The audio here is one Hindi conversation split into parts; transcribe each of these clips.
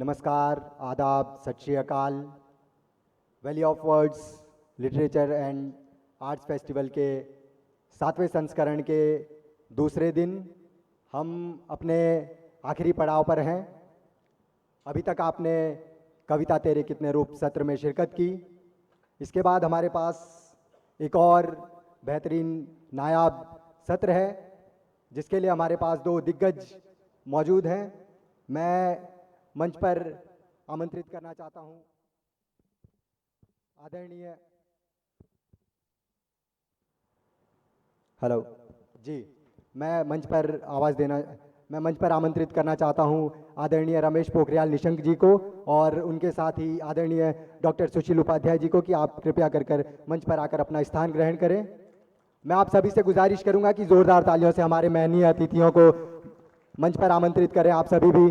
नमस्कार, आदाब, सत श्री अकाल। Valley of words literature and arts festival के 7वें संस्करण के दूसरे दिन हम अपने आखिरी पड़ाव पर हैं। अभी तक आपने कविता तेरे कितने रूप सत्र में शिरकत की। इसके बाद हमारे पास एक और बेहतरीन नायाब सत्र है जिसके लिए हमारे पास दो दिग्गज मौजूद हैं। मैं मंच पर आमंत्रित करना चाहता हूं आदरणीय हेलो जी मैं मंच पर आमंत्रित करना चाहता हूं आदरणीय रमेश पोखरियाल निशंक जी को और उनके साथ ही आदरणीय डॉक्टर सुशील उपाध्याय जी को कि आप कृपया कर मंच पर आकर अपना स्थान ग्रहण करें। मैं आप सभी से गुजारिश करूंगा कि जोरदार तालियों से हमारे माननीय अतिथियों को मंच पर आमंत्रित करें। आप सभी भी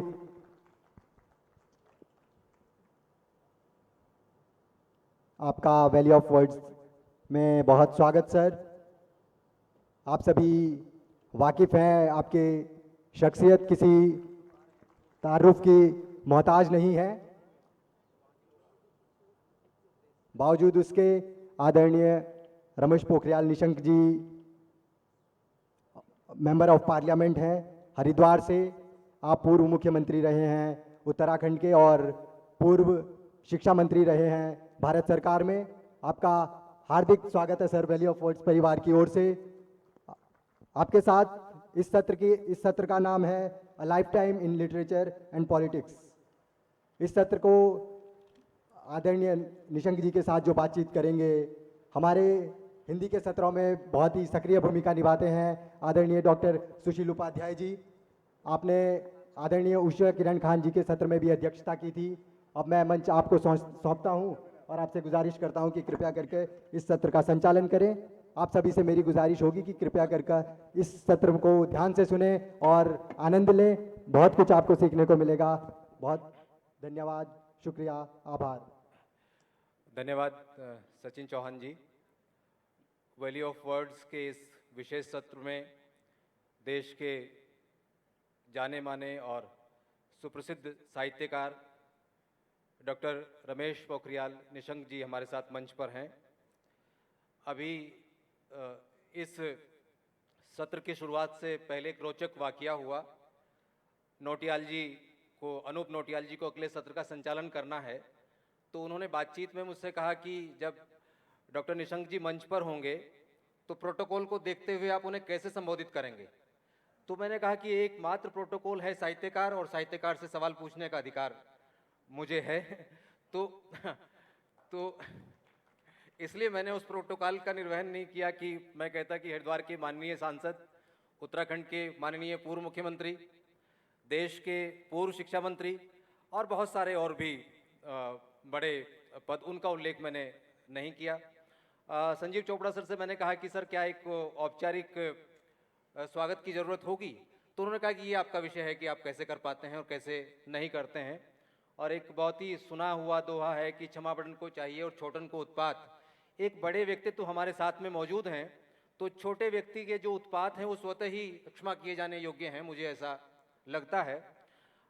आपका वैली ऑफ वर्ड्स में बहुत स्वागत सर। आप सभी वाकिफ़ हैं, आपकी शख्सियत किसी तारुफ की मोहताज नहीं है। बावजूद उसके आदरणीय रमेश पोखरियाल निशंक जी मेंबर ऑफ पार्लियामेंट हैं हरिद्वार से। आप पूर्व मुख्यमंत्री रहे हैं उत्तराखंड के और पूर्व शिक्षा मंत्री रहे हैं भारत सरकार में। आपका हार्दिक स्वागत है सर वैली ऑफ वर्ड्स परिवार की ओर से। आपके साथ इस सत्र का नाम है a life time in literature and politics. इस सत्र को आदरणीय निशंक जी के साथ जो बातचीत करेंगे, हमारे हिंदी के सत्रों में बहुत ही सक्रिय भूमिका निभाते हैं आदरणीय डॉक्टर सुशील उपाध्याय जी। आपने आदरणीय उषा किरण खान जी के सत्र में भी अध्यक्षता की थी। अब मैं मंच आपको सौंपता हूं और आपसे गुजारिश करता हूं कि कृपया करके इस सत्र का संचालन करें। आप सभी से मेरी गुजारिश होगी कि कृपया करके इस सत्र को ध्यान से सुने और आनंद लें। बहुत कुछ आपको सीखने को मिलेगा। बहुत धन्यवाद, शुक्रिया, आभार। धन्यवाद सचिन चौहान जी। वैली ऑफ वर्ड्स के इस विशेष सत्र में देश के जाने माने और सुप्रसिद्ध साहित्यकार डॉक्टर रमेश पोखरियाल निशंक जी हमारे साथ मंच पर हैं। अभी इस सत्र की शुरुआत से पहले एक रोचक वाकया हुआ। अनूप नौटियाल जी को अगले सत्र का संचालन करना है, तो उन्होंने बातचीत में मुझसे कहा कि जब डॉक्टर निशंक जी मंच पर होंगे तो प्रोटोकॉल को देखते हुए आप उन्हें कैसे संबोधित करेंगे। तो मैंने कहा कि एकमात्र प्रोटोकॉल है साहित्यकार, और साहित्यकार से सवाल पूछने का अधिकार मुझे है। तो इसलिए मैंने उस प्रोटोकॉल का निर्वहन नहीं किया कि मैं कहता कि हरिद्वार के माननीय सांसद, उत्तराखंड के माननीय पूर्व मुख्यमंत्री, देश के पूर्व शिक्षा मंत्री और बहुत सारे और भी बड़े पद, उनका उल्लेख मैंने नहीं किया। संजीव चोपड़ा सर से मैंने कहा कि सर क्या एक औपचारिक स्वागत की ज़रूरत होगी, तो उन्होंने कहा कि ये आपका विषय है कि आप कैसे कर पाते हैं और कैसे नहीं करते हैं। और एक बहुत ही सुना हुआ दोहा है कि क्षमा बड़न को चाहिए और छोटन को उत्पात। एक बड़े व्यक्तित्व तो हमारे साथ में मौजूद हैं, तो छोटे व्यक्ति के जो उत्पात हैं वो स्वतः ही क्षमा किए जाने योग्य हैं, मुझे ऐसा लगता है।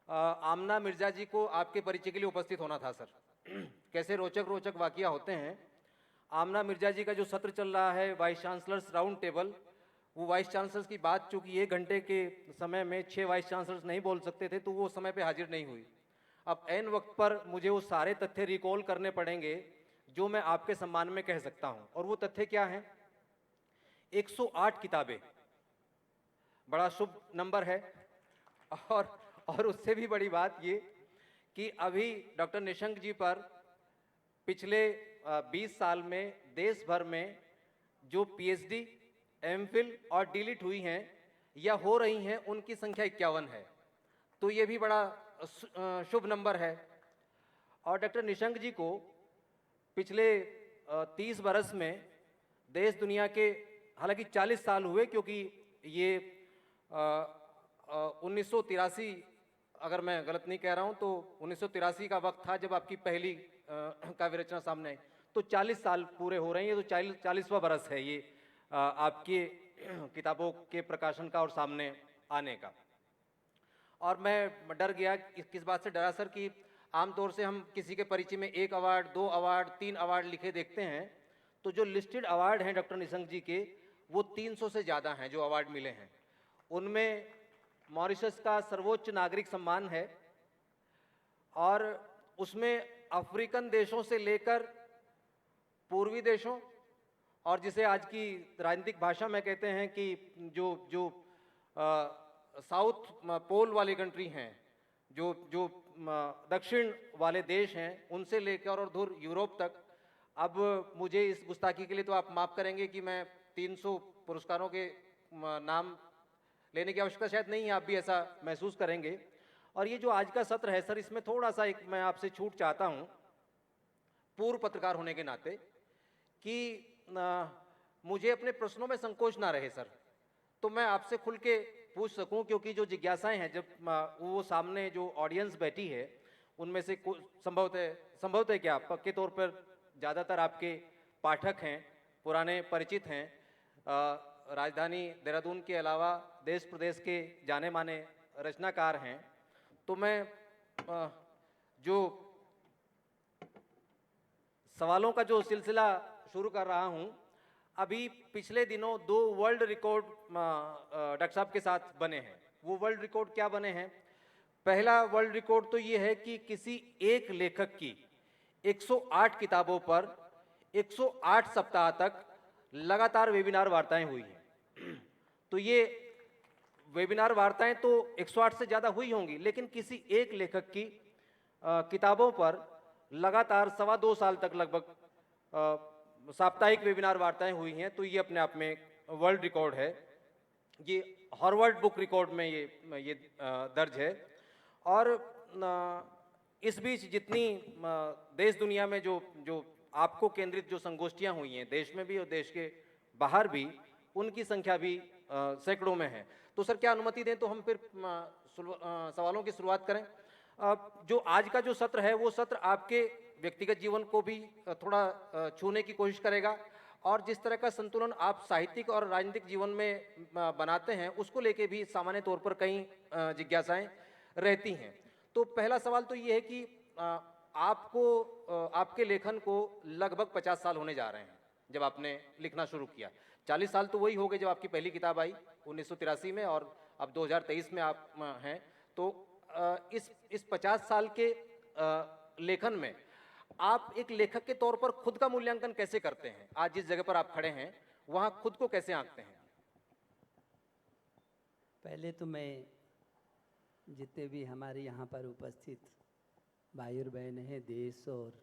आमना मिर्जा जी को आपके परिचय के लिए उपस्थित होना था सर। कैसे रोचक रोचक वाकया होते हैं। आमना मिर्जा जी का जो सत्र चल रहा है वाइस चांसलर्स राउंड टेबल, वो वाइस चांसलर्स की बात चूंकि 1 घंटे के समय में 6 वाइस चांसलर्स नहीं बोल सकते थे, तो वो समय पे हाजिर नहीं हुई। अब ऐन वक्त पर मुझे वो सारे तथ्य रिकॉल करने पड़ेंगे जो मैं आपके सम्मान में कह सकता हूं। और वो तथ्य क्या है? 108 किताबें, बड़ा शुभ नंबर है। और उससे भी बड़ी बात ये कि अभी डॉक्टर निशंक जी पर पिछले 20 साल में देश भर में जो पीएचडी, एमफिल और डीलिट हुई हैं या हो रही हैं, उनकी संख्या 51 है। तो ये भी बड़ा शुभ नंबर है। और डॉक्टर निशंक जी को पिछले 30 बरस में देश दुनिया के, हालांकि 40 साल हुए क्योंकि ये 1983, अगर मैं गलत नहीं कह रहा हूं तो 1983 का वक्त था जब आपकी पहली काव्य रचना सामने आई। तो 40 साल पूरे हो रहे हैं। ये तो 40वां बरस है ये आपकी किताबों के प्रकाशन का और सामने आने का। और मैं डर गया, किस बात से डरा सर, कि आमतौर से हम किसी के परिचय में 1 अवार्ड, 2 अवार्ड, 3 अवार्ड लिखे देखते हैं, तो जो लिस्टेड अवार्ड हैं डॉक्टर निशंक जी के, वो 300 से ज़्यादा हैं जो अवार्ड मिले हैं। उनमें मॉरिशस का सर्वोच्च नागरिक सम्मान है और उसमें अफ्रीकन देशों से लेकर पूर्वी देशों और जिसे आज की राजनीतिक भाषा में कहते हैं कि जो जो साउथ पोल वाली कंट्री हैं, जो जो दक्षिण वाले देश हैं, उनसे लेकर और दूर यूरोप तक। अब मुझे इस गुस्ताखी के लिए तो आप माफ़ करेंगे कि मैं 300 पुरस्कारों के नाम लेने की आवश्यकता शायद नहीं है, आप भी ऐसा महसूस करेंगे। और ये जो आज का सत्र है सर, इसमें थोड़ा सा एक मैं आपसे छूट चाहता हूँ पूर्व पत्रकार होने के नाते कि मुझे अपने प्रश्नों में संकोच ना रहे सर, तो मैं आपसे खुल के पूछ सकूं, क्योंकि जो जिज्ञासाएं हैं जब वो सामने जो ऑडियंस बैठी है उनमें से संभवतः क्या पक्के तौर पर ज़्यादातर आपके पाठक हैं, पुराने परिचित हैं, राजधानी देहरादून के अलावा देश प्रदेश के जाने माने रचनाकार हैं। तो मैं जो सवालों का जो सिलसिला शुरू कर रहा हूं, अभी पिछले दिनों 2 वर्ल्ड रिकॉर्ड डॉक्टर साहब के साथ बने हैं। वो वर्ल्ड रिकॉर्ड क्या बने हैं? पहला वर्ल्ड रिकॉर्ड तो ये है कि किसी एक लेखक की 108 किताबों पर 108 सप्ताह तक लगातार वेबिनार वार्ताएं हुई हैं। तो ये वेबिनार वार्ताएं तो 108 से ज़्यादा हुई होंगी, लेकिन किसी एक लेखक की किताबों पर लगातार 2.25 साल तक लगभग साप्ताहिक वेबिनार वार्ताएं हुई हैं। तो ये अपने आप में वर्ल्ड रिकॉर्ड है। ये हार्वर्ड बुक रिकॉर्ड में ये दर्ज है। और इस बीच जितनी देश दुनिया में जो आपको केंद्रित जो संगोष्ठियां हुई हैं, देश में भी और देश के बाहर भी, उनकी संख्या भी सैकड़ों में है। तो सर क्या अनुमति दें तो हम फिर सवालों की शुरुआत करें। जो आज का जो सत्र है वो सत्र आपके व्यक्तिगत जीवन को भी थोड़ा छूने की कोशिश करेगा और जिस तरह का संतुलन आप साहित्यिक और राजनीतिक जीवन में बनाते हैं उसको लेके भी सामान्य तौर पर कई जिज्ञासाएं रहती हैं। तो पहला सवाल तो ये है कि आपको आपके लेखन को लगभग 50 साल होने जा रहे हैं जब आपने लिखना शुरू किया। 40 साल तो वही हो गए जब आपकी पहली किताब आई 1983 में और अब 2023 में आप हैं। तो इस 50 साल के लेखन में आप एक लेखक के तौर पर खुद का मूल्यांकन कैसे करते हैं? आज जिस जगह पर आप खड़े हैं वहां खुद को कैसे आंकते हैं? पहले तो मैं जितने भी हमारे यहाँ पर उपस्थित भाई और बहन हैं, देश और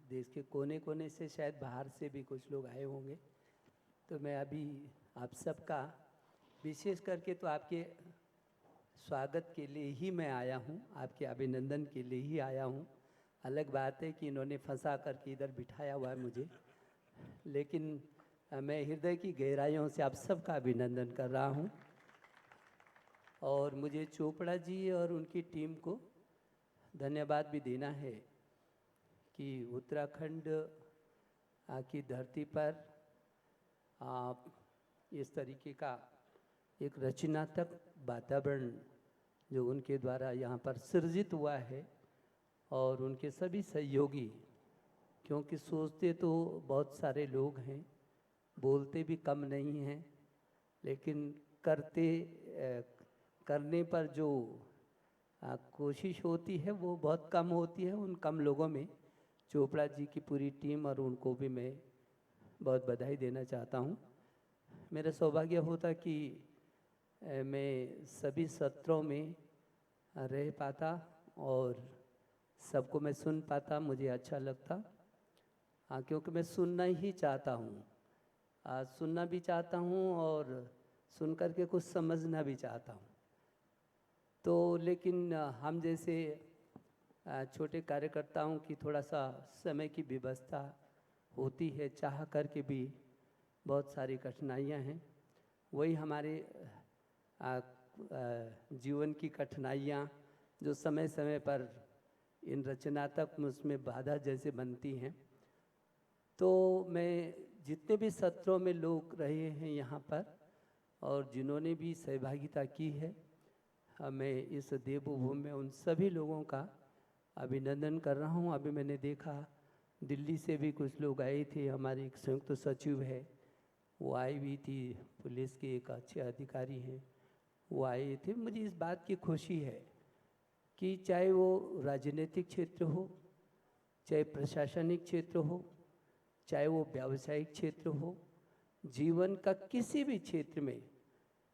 देश के कोने कोने से, शायद बाहर से भी कुछ लोग आए होंगे, तो मैं अभी आप सबका विशेष करके तो आपके स्वागत के लिए ही मैं आया हूँ, आपके अभिनंदन के लिए ही आया हूँ। अलग बात है कि इन्होंने फंसा करके इधर बिठाया हुआ है मुझे, लेकिन मैं हृदय की गहराइयों से आप सबका अभिनंदन कर रहा हूँ। और मुझे चोपड़ा जी और उनकी टीम को धन्यवाद भी देना है कि उत्तराखंड की धरती पर इस तरीके का एक रचनात्मक वातावरण जो उनके द्वारा यहाँ पर सृजित हुआ है और उनके सभी सहयोगी, क्योंकि सोचते तो बहुत सारे लोग हैं, बोलते भी कम नहीं हैं, लेकिन करने पर जो कोशिश होती है वो बहुत कम होती है। उन कम लोगों में चोपड़ा जी की पूरी टीम और उनको भी मैं बहुत बधाई देना चाहता हूँ। मेरा सौभाग्य होता कि मैं सभी सत्रों में रह पाता और सबको मैं सुन पाता, मुझे अच्छा लगता। क्योंकि मैं सुनना ही चाहता हूँ, सुनना भी चाहता हूँ और सुन कर के कुछ समझना भी चाहता हूँ। तो लेकिन हम जैसे छोटे कार्यकर्ताओं की थोड़ा सा समय की व्यवस्था होती है, चाह कर के भी बहुत सारी कठिनाइयाँ हैं। वही हमारे जीवन की कठिनाइयाँ जो समय समय पर इन रचनात्मक उसमें बाधा जैसे बनती हैं। तो मैं जितने भी सत्रों में लोग रहे हैं यहाँ पर और जिन्होंने भी सहभागिता की है, मैं इस देवभूमि में उन सभी लोगों का अभिनंदन कर रहा हूँ। अभी मैंने देखा दिल्ली से भी कुछ लोग आए थे, हमारी एक संयुक्त सचिव है वो आई हुई थी, पुलिस के एक अच्छे अधिकारी हैं वो आए थे। मुझे इस बात की खुशी है कि चाहे वो राजनीतिक क्षेत्र हो, चाहे प्रशासनिक क्षेत्र हो, चाहे वो व्यावसायिक क्षेत्र हो, जीवन का किसी भी क्षेत्र में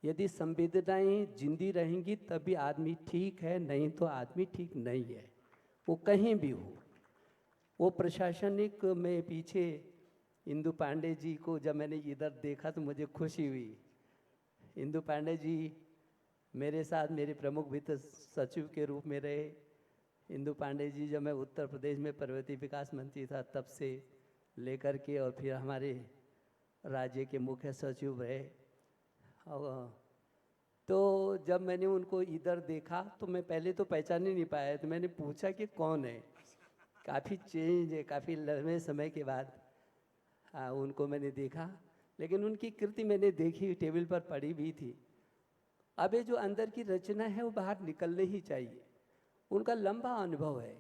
यदि संवेदनाएं जिंदी रहेंगी तभी आदमी ठीक है, नहीं तो आदमी ठीक नहीं है, वो कहीं भी हो। वो प्रशासनिक में पीछे इंदु पांडे जी को जब मैंने इधर देखा तो मुझे खुशी हुई। इंदु पांडे जी मेरे साथ मेरे प्रमुख वित्त सचिव के रूप में रहे। इंदु पांडे जी जब मैं उत्तर प्रदेश में पर्वतीय विकास मंत्री था तब से लेकर के और फिर हमारे राज्य के मुख्य सचिव रहे। तो जब मैंने उनको इधर देखा तो मैं पहले तो पहचान ही नहीं पाया, तो मैंने पूछा कि कौन है। काफ़ी चेंज है, काफ़ी लंबे समय के बाद उनको मैंने देखा, लेकिन उनकी कृति मैंने देखी, टेबल पर पड़ी भी थी। अब ये जो अंदर की रचना है वो बाहर निकलने ही चाहिए। उनका लंबा अनुभव है,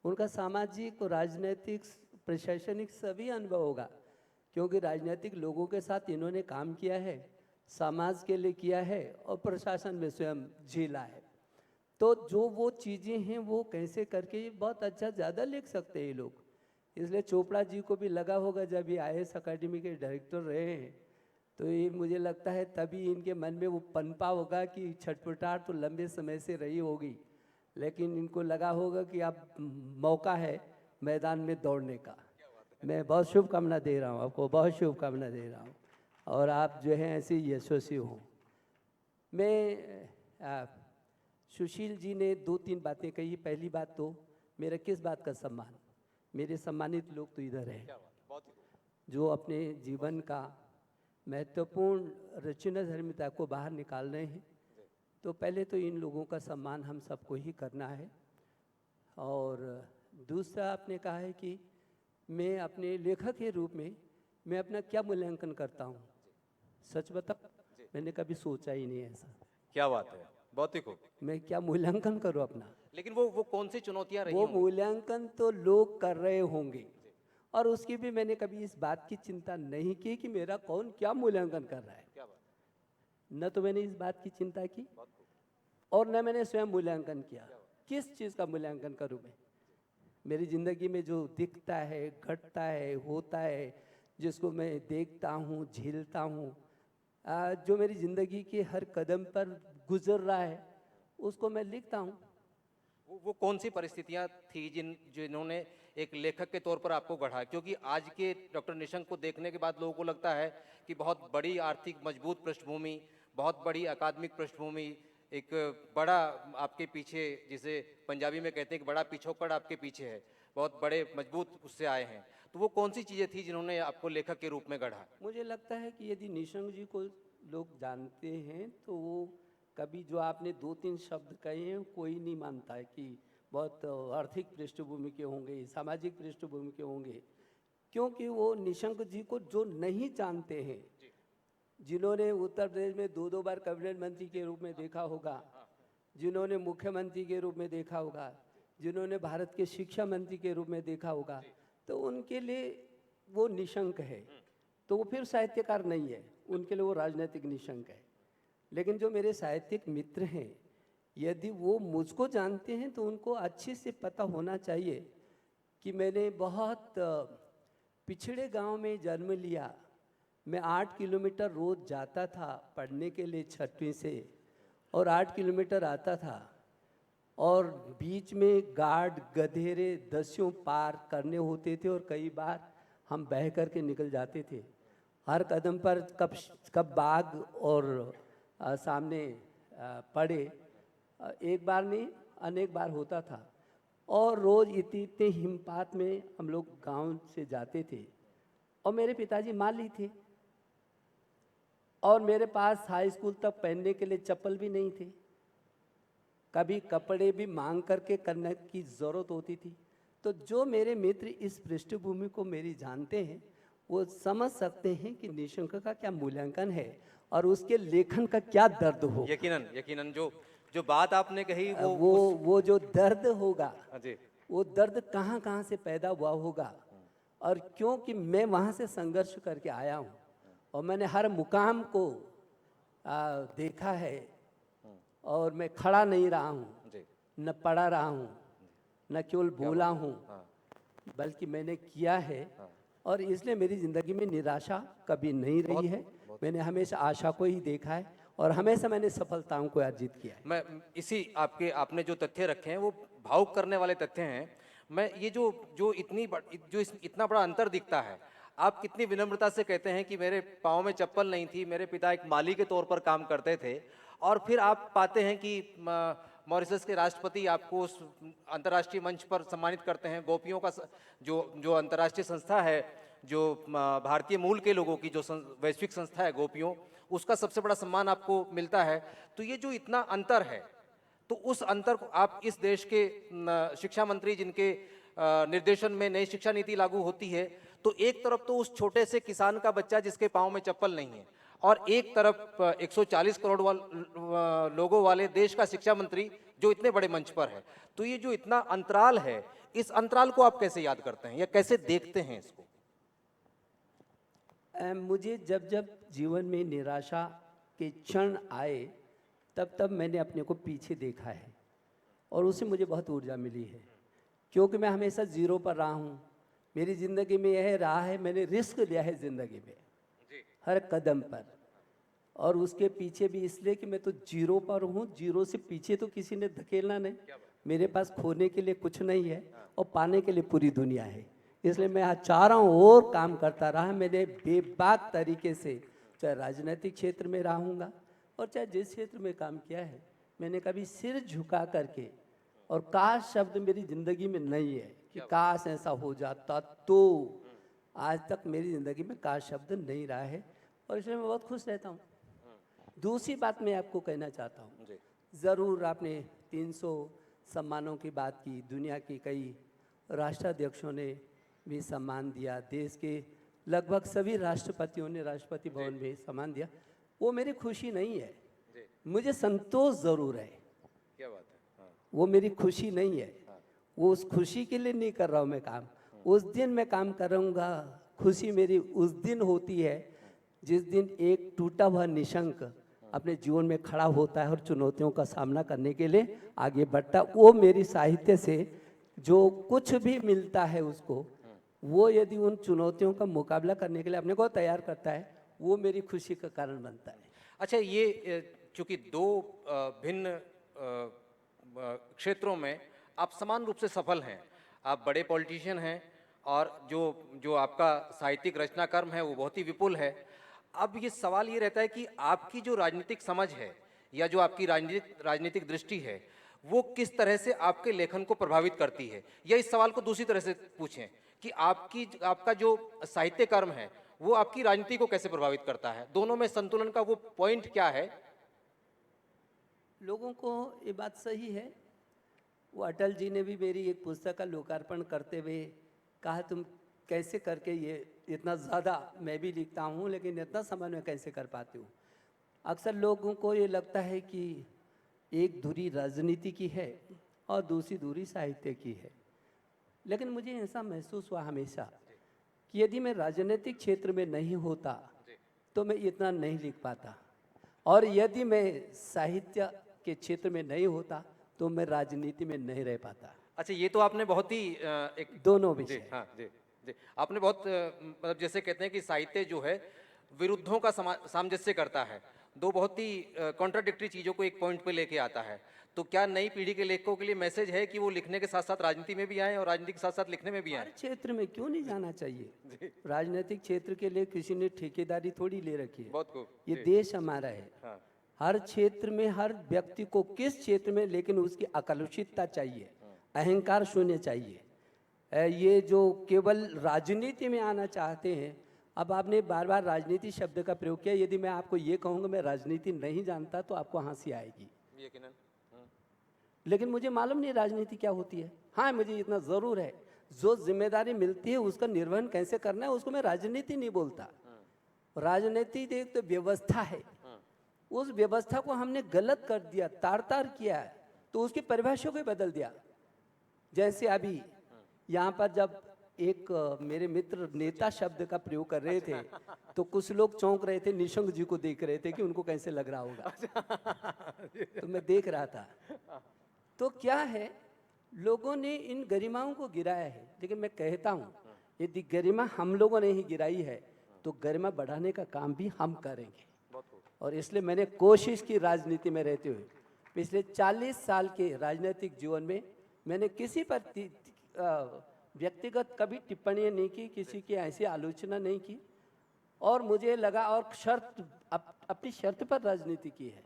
उनका सामाजिक और राजनीतिक प्रशासनिक सभी अनुभव होगा, क्योंकि राजनीतिक लोगों के साथ इन्होंने काम किया है, समाज के लिए किया है और प्रशासन में स्वयं झेला है। तो जो वो चीज़ें हैं वो कैसे करके ये बहुत अच्छा ज़्यादा लिख सकते हैं ये लोग। इसलिए चोपड़ा जी को भी लगा होगा जब ये IAS अकेडमी के डायरेक्टर रहे हैं, तो ये मुझे लगता है तभी इनके मन में वो पनपा होगा कि छटपटाहट तो लंबे समय से रही होगी, लेकिन इनको लगा होगा कि अब मौका है मैदान में दौड़ने का। मैं बहुत शुभकामना दे रहा हूँ आपको, बहुत शुभकामना दे रहा हूँ, और आप जो हैं ऐसे यशस्वी हों। मैं सुशील जी ने 2-3 बातें कही। पहली बात तो मेरा किस बात का सम्मान, मेरे सम्मानित लोग तो इधर हैं जो अपने जीवन का महत्वपूर्ण रचना धर्मिता को बाहर निकाल रहे हैं। तो पहले तो इन लोगों का सम्मान हम सबको ही करना है। और दूसरा आपने कहा है कि मैं अपने लेखक के रूप में मैं अपना क्या मूल्यांकन करता हूँ। सच बता, मैंने कभी सोचा ही नहीं ऐसा। क्या बात है, बहुत ही खूब। मैं क्या मूल्यांकन करूँ अपना? लेकिन वो कौन सी चुनौतियां रही वो होंगी? मूल्यांकन तो लोग कर रहे होंगे, और उसकी भी मैंने कभी इस बात की चिंता नहीं की कि मेरा कौन क्या मूल्यांकन कर रहा है। क्या बात, न तो मैंने इस बात की चिंता की और न मैंने स्वयं मूल्यांकन किया। किस चीज़ का मूल्यांकन करूँ मैं? मेरी ज़िंदगी में जो दिखता है, घटता है, होता है, जिसको मैं देखता हूँ, झेलता हूँ, जो मेरी ज़िंदगी के हर कदम पर गुजर रहा है, उसको मैं लिखता हूँ। वो कौन सी परिस्थितियां थी जिन्होंने एक लेखक के तौर पर आपको गढ़ा? क्योंकि आज के डॉक्टर निशंक को देखने के बाद लोगों को लगता है कि बहुत बड़ी आर्थिक मजबूत पृष्ठभूमि, बहुत बड़ी अकादमिक पृष्ठभूमि, एक बड़ा आपके पीछे, जिसे पंजाबी में कहते हैं कि बड़ा पिछोकड़ आपके पीछे है, बहुत बड़े मजबूत उससे आए हैं। तो वो कौन सी चीज़ें थी जिन्होंने आपको लेखक के रूप में गढ़ा? मुझे लगता है कि यदि निशंक जी को लोग जानते हैं तो वो कभी जो आपने 2-3 शब्द कहे हैं कोई नहीं मानता है कि बहुत आर्थिक पृष्ठभूमि के होंगे, सामाजिक पृष्ठभूमि के होंगे, क्योंकि वो निशंक जी को जो नहीं जानते हैं, जिन्होंने उत्तर प्रदेश में 2-2 बार कैबिनेट मंत्री के रूप में देखा होगा, जिन्होंने मुख्यमंत्री के रूप में देखा होगा, जिन्होंने भारत के शिक्षा मंत्री के रूप में देखा होगा, तो उनके लिए वो निशंक है। तो वो फिर साहित्यकार नहीं है, उनके लिए वो राजनीतिक निशंक है। लेकिन जो मेरे साहित्यिक मित्र हैं, यदि वो मुझको जानते हैं तो उनको अच्छे से पता होना चाहिए कि मैंने बहुत पिछड़े गांव में जन्म लिया। मैं 8 किलोमीटर रोज़ जाता था पढ़ने के लिए 6वीं से, और 8 किलोमीटर आता था, और बीच में गार्ड गधेरे दस्युं पार करने होते थे, और कई बार हम बह करके निकल जाते थे। हर कदम पर कब बाघ और सामने पड़े, एक बार नहीं अनेक बार होता था। और रोज़ इतने हिमपात में हम लोग गांव से जाते थे, और मेरे पिताजी माली थे, और मेरे पास हाई स्कूल तक पहनने के लिए चप्पल भी नहीं थे। कभी कपड़े भी मांग करके करने की ज़रूरत होती थी। तो जो मेरे मित्र इस पृष्ठभूमि को मेरी जानते हैं वो समझ सकते हैं कि निशंक का क्या मूल्यांकन है और उसके लेखन का क्या दर्द हो। यकीनन यकीनन जो बात आपने कही वो जो दर्द होगा, जी वो दर्द कहाँ कहाँ से पैदा हुआ होगा, और क्योंकि मैं वहाँ से संघर्ष करके आया हूँ और मैंने हर मुकाम को देखा है, और मैं खड़ा नहीं रहा हूँ, जी न पड़ा रहा हूँ, न केवल बोला हूँ, हाँ बल्कि मैंने किया है। और इसलिए मेरी ज़िंदगी में निराशा कभी नहीं रही है। मैंने हमेशा आशा को ही देखा है और हमेशा मैंने सफलताओं को अर्जित किया है। मैं इसी आपने जो तथ्य रखे हैं वो भावुक करने वाले तथ्य हैं। मैं ये जो इतना बड़ा अंतर दिखता है, आप कितनी विनम्रता से कहते हैं कि मेरे पाँव में चप्पल नहीं थी, मेरे पिता एक माली के तौर पर काम करते थे, और फिर आप पाते हैं कि मॉरिशस के राष्ट्रपति आपको उस अंतर्राष्ट्रीय मंच पर सम्मानित करते हैं। गोपियों का जो अंतर्राष्ट्रीय संस्था है, जो भारतीय मूल के लोगों की जो वैश्विक संस्था है गोपियों, उसका सबसे बड़ा सम्मान आपको मिलता है। तो ये जो इतना अंतर है, तो उस अंतर को आप इस देश के शिक्षा मंत्री जिनके निर्देशन में नई शिक्षा नीति लागू होती है, तो एक तरफ तो उस छोटे से किसान का बच्चा जिसके पाँव में चप्पल नहीं है, और एक तरफ 140 करोड़ लोगों वाले देश का शिक्षा मंत्री जो इतने बड़े मंच पर है। तो ये जो इतना अंतराल है, इस अंतराल को आप कैसे याद करते हैं या कैसे देखते हैं इसको? मुझे जब जब जीवन में निराशा के क्षण आए, तब तब मैंने अपने को पीछे देखा है और उससे मुझे बहुत ऊर्जा मिली है, क्योंकि मैं हमेशा ज़ीरो पर रहा हूँ। मेरी ज़िंदगी में यह रहा है, मैंने रिस्क लिया है ज़िंदगी में हर कदम पर, और उसके पीछे भी इसलिए कि मैं तो जीरो पर हूँ। जीरो से पीछे तो किसी ने धकेलना नहीं। मेरे पास खोने के लिए कुछ नहीं है और पाने के लिए पूरी दुनिया है। इसलिए मैं चारों ओर काम करता रहा। मैंने बेबाक तरीके से चाहे राजनीतिक क्षेत्र में रहूँगा और चाहे जिस क्षेत्र में काम किया है, मैंने कभी सिर झुका करके, और काश शब्द मेरी ज़िंदगी में नहीं है कि काश ऐसा हो जाता, तो आज तक मेरी ज़िंदगी में काश शब्द नहीं रहा है, और इसलिए मैं बहुत खुश रहता हूँ। दूसरी बात मैं आपको कहना चाहता हूँ, ज़रूर आपने 300 सम्मानों की बात की, दुनिया की कई राष्ट्राध्यक्षों ने भी सम्मान दिया, देश के लगभग सभी राष्ट्रपतियों ने राष्ट्रपति भवन में सम्मान दिया। वो मेरी खुशी नहीं है, मुझे संतोष ज़रूर है। क्या बात है? हाँ। वो मेरी खुशी नहीं है। वो उस खुशी के लिए नहीं कर रहा हूँ मैं काम। उस दिन मैं काम करूँगा, खुशी मेरी उस दिन होती है जिस दिन एक टूटा हुआ निशंक अपने जीवन में खड़ा होता है और चुनौतियों का सामना करने के लिए आगे बढ़ता है। वो मेरी साहित्य से जो कुछ भी मिलता है उसको, वो यदि उन चुनौतियों का मुकाबला करने के लिए अपने को तैयार करता है, वो मेरी खुशी का कारण बनता है। अच्छा, ये चूंकि दो भिन्न क्षेत्रों में आप समान रूप से सफल हैं, आप बड़े पॉलिटिशियन हैं और जो आपका साहित्यिक रचना कर्म है वो बहुत ही विपुल है। अब ये सवाल ये रहता है कि आपकी जो राजनीतिक समझ है या जो आपकी राजनीतिक दृष्टि है, वो किस तरह से आपके लेखन को प्रभावित करती है, या इस सवाल को दूसरी तरह से पूछें कि आपका जो साहित्य कर्म है वो आपकी राजनीति को कैसे प्रभावित करता है? दोनों में संतुलन का वो पॉइंट क्या है? लोगों को ये बात सही है। वो अटल जी ने भी मेरी एक पुस्तक का लोकार्पण करते हुए कहा, तुम कैसे करके ये इतना ज़्यादा, मैं भी लिखता हूँ लेकिन इतना समन्वय कैसे कर पाते हो। अक्सर लोगों को ये लगता है कि एक धुरी राजनीति की है और दूसरी धुरी साहित्य की है, लेकिन मुझे ऐसा महसूस हुआ हमेशा कि यदि मैं राजनीतिक क्षेत्र में नहीं होता तो मैं इतना नहीं लिख पाता, और यदि मैं साहित्य के क्षेत्र में नहीं होता तो मैं राजनीति में नहीं रह पाता। अच्छा, ये तो आपने बहुत ही एक दोनों विषय। हाँ जी, आपने बहुत मतलब जैसे कहते हैं कि साहित्य जो है विरुद्धों का सामंजस्य करता है, दो बहुत ही कॉन्ट्राडिक्टरी चीज़ों को एक पॉइंट पे लेके आता है। तो क्या नई पीढ़ी के लेखकों के लिए मैसेज है कि वो लिखने के साथ साथ राजनीति में भी आए और राजनीति के साथ साथ लिखने में भी आए? हर क्षेत्र में क्यों नहीं जाना चाहिए? राजनीतिक क्षेत्र के लिए किसी ने ठेकेदारी थोड़ी ले रखी है। बहुत खूब। ये देश हमारा है। हाँ। हर क्षेत्र में हर व्यक्ति को किस क्षेत्र में, लेकिन उसकी अकलुषितता चाहिए, अहंकार शून्य चाहिए। ये जो केवल राजनीति में आना चाहते हैं, अब आपने बार बार राजनीति शब्द का प्रयोग किया। यदि मैं आपको ये कहूँगा मैं राजनीति नहीं जानता तो आपको हंसी आएगी, यकीनन। लेकिन मुझे मालूम नहीं राजनीति क्या होती है। हाँ, मुझे इतना ज़रूर है, जो जिम्मेदारी मिलती है उसका निर्वहन कैसे करना है उसको मैं राजनीति नहीं बोलता। राजनीति एक तो व्यवस्था है, उस व्यवस्था को हमने गलत कर दिया, तार तार किया है, तो उसकी परिभाषा को ही बदल दिया। जैसे अभी यहाँ पर जब एक मेरे मित्र नेता शब्द का प्रयोग कर रहे थे, तो कुछ लोग चौंक रहे थे, निशंक जी को देख रहे थे कि उनको कैसे लग रहा होगा। तो मैं देख रहा था। तो क्या है, लोगों ने इन गरिमाओं को गिराया है, लेकिन मैं कहता हूँ यदि गरिमा हम लोगों ने ही गिराई है तो गरिमा बढ़ाने का काम भी हम करेंगे। और इसलिए मैंने कोशिश की, राजनीति में रहते हुए पिछले 40 साल के राजनीतिक जीवन में मैंने किसी पर व्यक्तिगत कभी टिप्पणी नहीं की, किसी की ऐसी आलोचना नहीं की, और मुझे लगा, और अपनी शर्त पर राजनीति की है,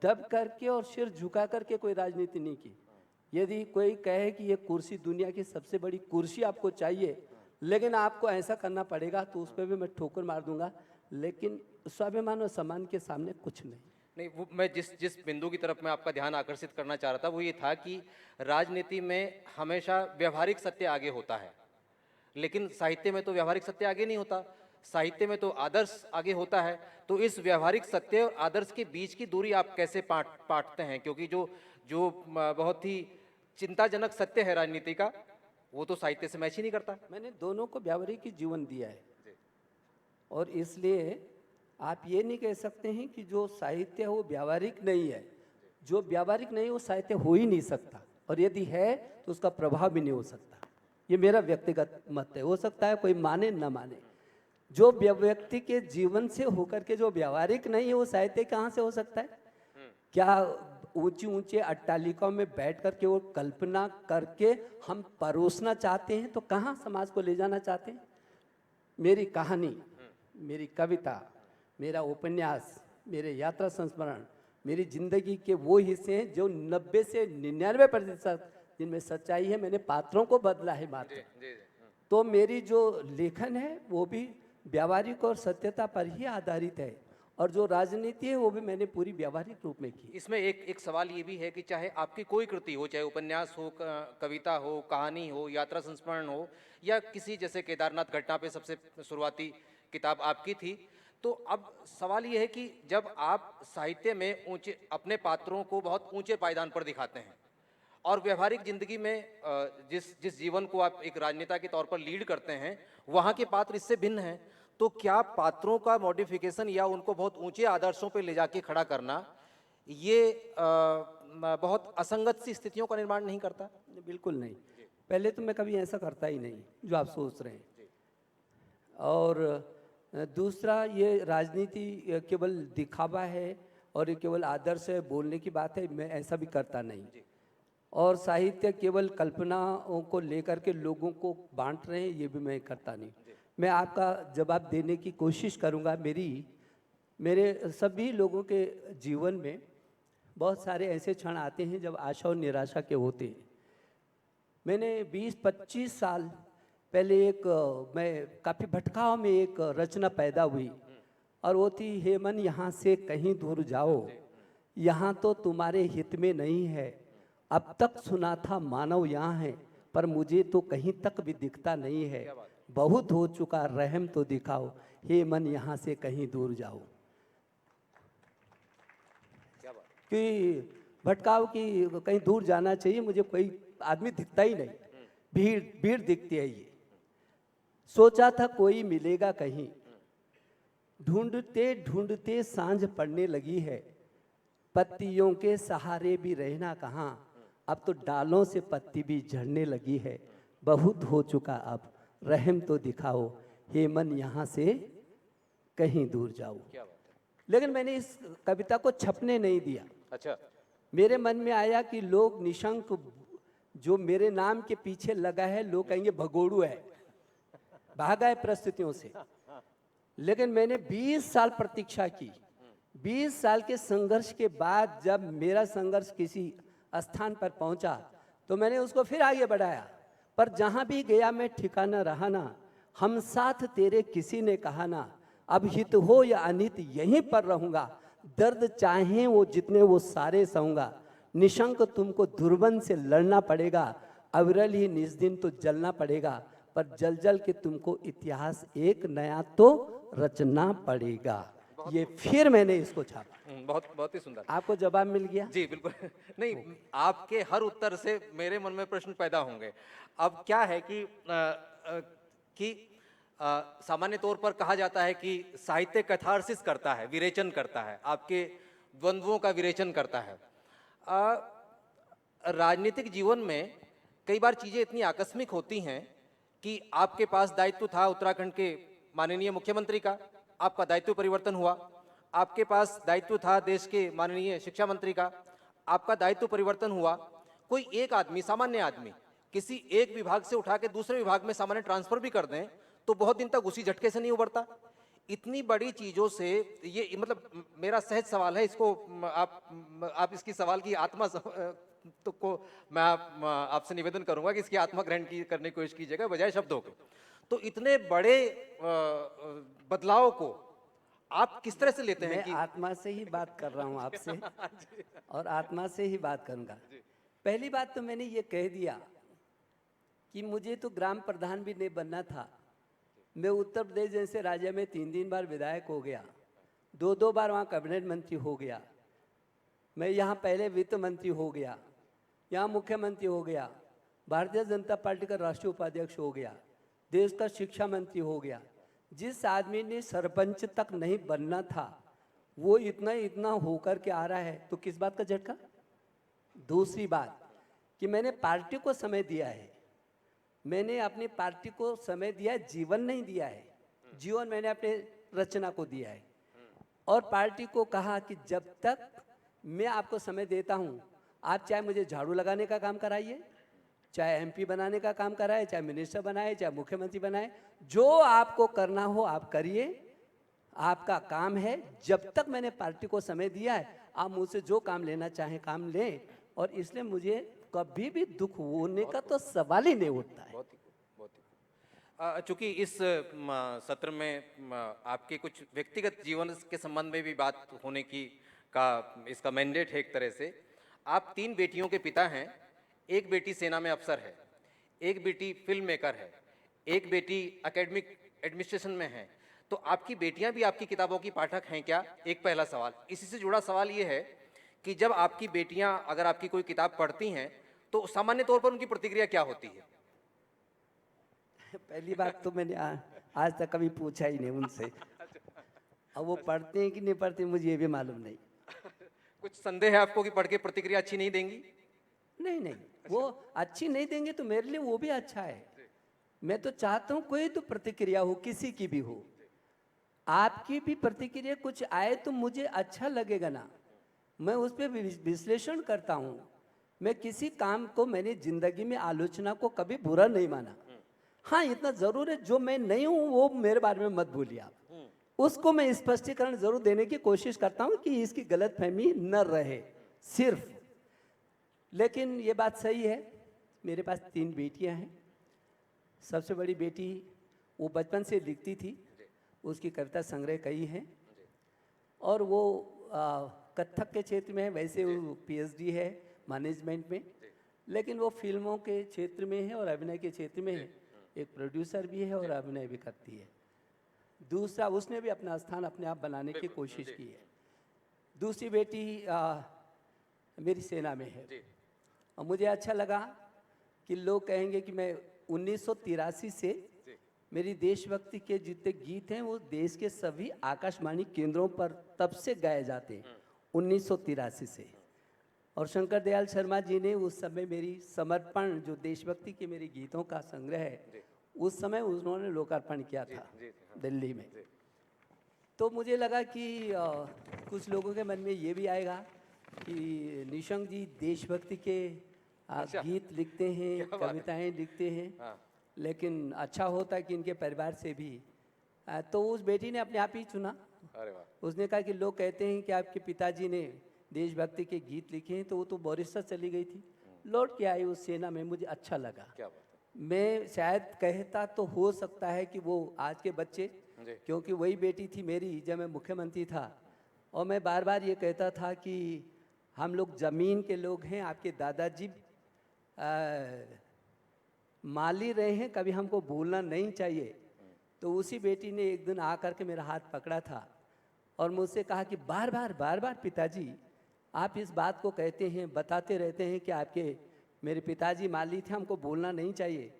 दब करके और सिर झुका करके कोई राजनीति नहीं की। यदि कोई कहे कि ये कुर्सी दुनिया की सबसे बड़ी कुर्सी आपको चाहिए, लेकिन आपको ऐसा करना पड़ेगा, तो उस पर भी मैं ठोकर मार दूंगा, लेकिन स्वाभिमान और सम्मान के सामने कुछ नहीं। नहीं, वो मैं जिस बिंदु की तरफ मैं आपका ध्यान आकर्षित करना चाह रहा था वो ये था कि राजनीति में हमेशा व्यवहारिक सत्य आगे होता है, लेकिन साहित्य में तो व्यवहारिक सत्य आगे नहीं होता। साहित्य में तो आदर्श आगे होता है। तो इस व्यवहारिक सत्य और आदर्श के बीच की दूरी आप कैसे पाटते हैं? क्योंकि जो बहुत ही चिंताजनक सत्य है राजनीति का, वो तो साहित्य से मैच ही नहीं करता। मैंने दोनों को व्यावहारिक ही जीवन दिया है, और इसलिए आप ये नहीं कह सकते हैं कि जो साहित्य है वो व्यावहारिक नहीं है। जो व्यावहारिक नहीं वो साहित्य हो ही नहीं सकता, और यदि है तो उसका प्रभाव भी नहीं हो सकता। ये मेरा व्यक्तिगत मत है, हो सकता है कोई माने न माने। जो व्यक्ति के जीवन से होकर के जो व्यावहारिक नहीं है वो साहित्य कहाँ से हो सकता है? क्या ऊंची ऊंचे अट्टालिकाओं में बैठ करके वो कल्पना करके हम परोसना चाहते हैं, तो कहाँ समाज को ले जाना चाहते हैं? मेरी कहानी, मेरी कविता, मेरा उपन्यास, मेरे यात्रा संस्मरण, मेरी जिंदगी के वो हिस्से हैं जो 90 से 99% जिनमें सच्चाई है। मैंने पात्रों को बदला है मात्र। तो मेरी जो लेखन है वो भी व्यावहारिक और सत्यता पर ही आधारित है, और जो राजनीति है वो भी मैंने पूरी व्यावहारिक रूप में की। इसमें एक सवाल ये भी है कि चाहे आपकी कोई कृति हो, चाहे उपन्यास हो, कविता हो, कहानी हो, यात्रा संस्मरण हो, या किसी जैसे केदारनाथ घटना पे सबसे शुरुआती किताब आपकी थी, तो अब सवाल ये है कि जब आप साहित्य में अपने पात्रों को बहुत ऊंचे पायदान पर दिखाते हैं, और व्यवहारिक जिंदगी में जिस जीवन को आप एक राजनेता के तौर पर लीड करते हैं, वहाँ के पात्र इससे भिन्न हैं, तो क्या पात्रों का मॉडिफिकेशन या उनको बहुत ऊंचे आदर्शों पर ले जाके खड़ा करना ये बहुत असंगत सी स्थितियों का निर्माण नहीं करता? बिल्कुल नहीं। पहले तो मैं कभी ऐसा करता ही नहीं जो आप सोच रहे हैं। और दूसरा, ये राजनीति केवल दिखावा है और ये केवल आदर्श है, बोलने की बात है, मैं ऐसा भी करता नहीं। और साहित्य केवल कल्पनाओं को लेकर के लोगों को बांट रहे हैं, ये भी मैं करता नहीं। मैं आपका जवाब देने की कोशिश करूंगा। मेरे सभी लोगों के जीवन में बहुत सारे ऐसे क्षण आते हैं जब आशा और निराशा के होते हैं। मैंने 20-25 साल पहले मैं काफ़ी भटकाव में एक रचना पैदा हुई, और वो थी, हे मन यहाँ से कहीं दूर जाओ, यहाँ तो तुम्हारे हित में नहीं है। अब तक सुना था मानव यहाँ है, पर मुझे तो कहीं तक भी दिखता नहीं है। बहुत हो चुका, रहम तो दिखाओ, हे मन यहाँ से कहीं दूर जाओ। कि भटकाव की कहीं दूर जाना चाहिए, मुझे कोई आदमी दिखता ही नहीं, भीड़ दिखती है। ये सोचा था कोई मिलेगा कहीं, ढूंढते ढूंढते सांझ पड़ने लगी है। पत्तियों के सहारे भी रहना कहाँ, अब तो डालों से पत्ती भी झड़ने लगी है। बहुत हो चुका, अब रहम तो दिखाओ, हे मन यहाँ से कहीं दूर जाओ। लेकिन मैंने इस कविता को छपने नहीं दिया। अच्छा। मेरे मन में आया कि लोग निशंक जो मेरे नाम के पीछे लगा है, लोग कहेंगे भगोड़ू है, भागा है परिस्थितियों से। लेकिन मैंने 20 साल प्रतीक्षा की। 20 साल के संघर्ष के बाद जब मेरा संघर्ष किसी स्थान पर पहुंचा, तो मैंने उसको फिर आगे बढ़ाया। पर जहां भी गया मैं ठिकाना रहा ना, हम साथ तेरे किसी ने कहा ना, अब हित हो या अनित यहीं पर रहूंगा। दर्द चाहे वो जितने वो सारे सहूंगा। निशंक तुमको दुर्बन से लड़ना पड़ेगा, अविरल ही निज दिन तो जलना पड़ेगा। पर जल जल के तुमको इतिहास एक नया तो रचना पड़ेगा। ये फिर मैंने इसको छापा। बहुत बहुत ही सुंदर। आपको जवाब मिल गया? जी बिल्कुल। नहीं, आपके हर उत्तर से मेरे मन में प्रश्न पैदा होंगे। अब क्या है कि कि सामान्य तौर पर कहा जाता है कि साहित्य कैथारसिस करता है, विरेचन करता है, आपके द्वंद्वों का विरेचन करता है। राजनीतिक जीवन में कई बार चीजें इतनी आकस्मिक होती हैं कि आपके पास दायित्व था उत्तराखंड के माननीय मुख्यमंत्री का, आपका दायित्व परिवर्तन हुआ। आपके पास दायित्व था देश के माननीय शिक्षा मंत्री का, आपका दायित्व परिवर्तन हुआ। कोई एक आदमी, सामान्य आदमी, किसी एक विभाग से उठा के दूसरे विभाग में सामान्य ट्रांसफर भी कर दें तो बहुत दिन तक उसी झटके से नहीं उबरता। इतनी बड़ी चीजों से ये मतलब मेरा सहज सवाल है, इसको आप इसकी सवाल की आत्मा तो को मैं आपसे निवेदन करूंगा कि इसकी आत्मा ग्रहण करने की कोशिश कीजिएगा बजाय शब्दों के। तो इतने बड़े बदलाव को आप किस तरह से लेते हैं? मैं कि आत्मा से ही बात कर रहा हूँ आपसे और आत्मा से ही बात करूँगा। पहली बात तो मैंने ये कह दिया कि मुझे तो ग्राम प्रधान भी नहीं बनना था। मैं उत्तर प्रदेश जैसे राज्य में 3 बार विधायक हो गया, 2 बार वहाँ कैबिनेट मंत्री हो गया, मैं यहाँ पहले वित्त मंत्री हो गया, यहाँ मुख्यमंत्री हो गया, भारतीय जनता पार्टी का राष्ट्रीय उपाध्यक्ष हो गया, देश का शिक्षा मंत्री हो गया। जिस आदमी ने सरपंच तक नहीं बनना था वो इतना होकर के आ रहा है, तो किस बात का झटका? दूसरी बात कि मैंने पार्टी को समय दिया है, मैंने अपनी पार्टी को समय दिया है, जीवन नहीं दिया है। जीवन मैंने अपने रचना को दिया है और पार्टी को कहा कि जब तक मैं आपको समय देता हूं, आप चाहे मुझे झाड़ू लगाने का काम कराइए, चाहे एमपी बनाने का काम कराए, चाहे मिनिस्टर बनाए, चाहे मुख्यमंत्री बनाए, जो आपको करना हो आप करिए, आपका काम है। जब तक मैंने पार्टी को समय दिया है, आप मुझसे जो काम लेना चाहें काम लें, और इसलिए मुझे कभी भी दुख होने का तो सवाल ही नहीं उठता है। चूंकि इस सत्र में आपके कुछ व्यक्तिगत जीवन के संबंध में भी बात होने की इसका मैंडेट है एक तरह से। आप 3 बेटियों के पिता हैं, एक बेटी सेना में अफसर है, एक बेटी फिल्म मेकर है, एक बेटी एकेडमिक एडमिनिस्ट्रेशन में है। तो आपकी बेटियां भी आपकी किताबों की पाठक हैं क्या? एक पहला सवाल। इसी से जुड़ा सवाल ये है कि जब आपकी बेटियां अगर आपकी कोई किताब पढ़ती हैं तो सामान्य तौर पर उनकी प्रतिक्रिया क्या होती है? पहली बात तो मैंने आज तक कभी पूछा ही नहीं उनसे। अब वो पढ़ते हैं कि नहीं पढ़ते मुझे ये भी मालूम नहीं। कुछ संदेह है आपको कि पढ़ के प्रतिक्रिया अच्छी नहीं देंगी? नहीं नहीं, वो अच्छी नहीं देंगे तो मेरे लिए वो भी अच्छा है। मैं तो चाहता हूँ कोई तो प्रतिक्रिया हो, किसी की भी हो, आपकी भी प्रतिक्रिया कुछ आए तो मुझे अच्छा लगेगा ना। मैं उस पर विश्लेषण करता हूँ। मैं किसी काम को, मैंने जिंदगी में आलोचना को कभी बुरा नहीं माना। हाँ, इतना जरूर है जो मैं नहीं हूँ वो मेरे बारे में मत भूलिए आप, उसको मैं स्पष्टीकरण जरूर देने की कोशिश करता हूँ कि इसकी गलतफहमी न रहे सिर्फ। लेकिन ये बात सही है, मेरे पास 3 बेटियां हैं। सबसे बड़ी बेटी वो बचपन से लिखती थी, उसकी कविता संग्रह कई हैं, और वो कथक के क्षेत्र में है। वैसे वो पीएचडी है मैनेजमेंट में, लेकिन वो फिल्मों के क्षेत्र में है और अभिनय के क्षेत्र में है। एक प्रोड्यूसर भी है और अभिनय भी करती है। दूसरा, उसने भी अपना स्थान अपने आप बनाने की कोशिश की है। दूसरी बेटी मेरी सेना में है, और मुझे अच्छा लगा कि लोग कहेंगे कि मैं 1983 से मेरी देशभक्ति के जितने गीत हैं वो देश के सभी आकाशवाणी केंद्रों पर तब से गाए जाते हैं, 1983 से। और शंकर दयाल शर्मा जी ने उस समय मेरी समर्पण, जो देशभक्ति के मेरे गीतों का संग्रह है, उस समय उन्होंने लोकार्पण किया था दिल्ली में। तो मुझे लगा कि कुछ लोगों के मन में ये भी आएगा कि निशंक जी देशभक्ति के गीत लिखते हैं, कविताएं लिखते हैं, लेकिन अच्छा होता कि इनके परिवार से भी। तो उस बेटी ने अपने आप ही चुना। अरे वाह। उसने कहा कि लोग कहते हैं कि आपके पिताजी ने देशभक्ति के गीत लिखे हैं, तो वो तो मॉरिशस चली गई थी, लौट के आई उस सेना में। मुझे अच्छा लगा। क्या बात है। मैं शायद कहता तो हो सकता है कि वो आज के बच्चे, क्योंकि वही बेटी थी मेरी जब मैं मुख्यमंत्री था, और मैं बार बार ये कहता था कि हम लोग ज़मीन के लोग हैं, आपके दादाजी माली रहे हैं, कभी हमको भूलना नहीं चाहिए। तो उसी बेटी ने एक दिन आकर के मेरा हाथ पकड़ा था और मुझसे कहा कि बार बार पिताजी आप इस बात को कहते हैं, बताते रहते हैं कि आपके मेरे पिताजी माली थे, हमको बोलना नहीं चाहिए।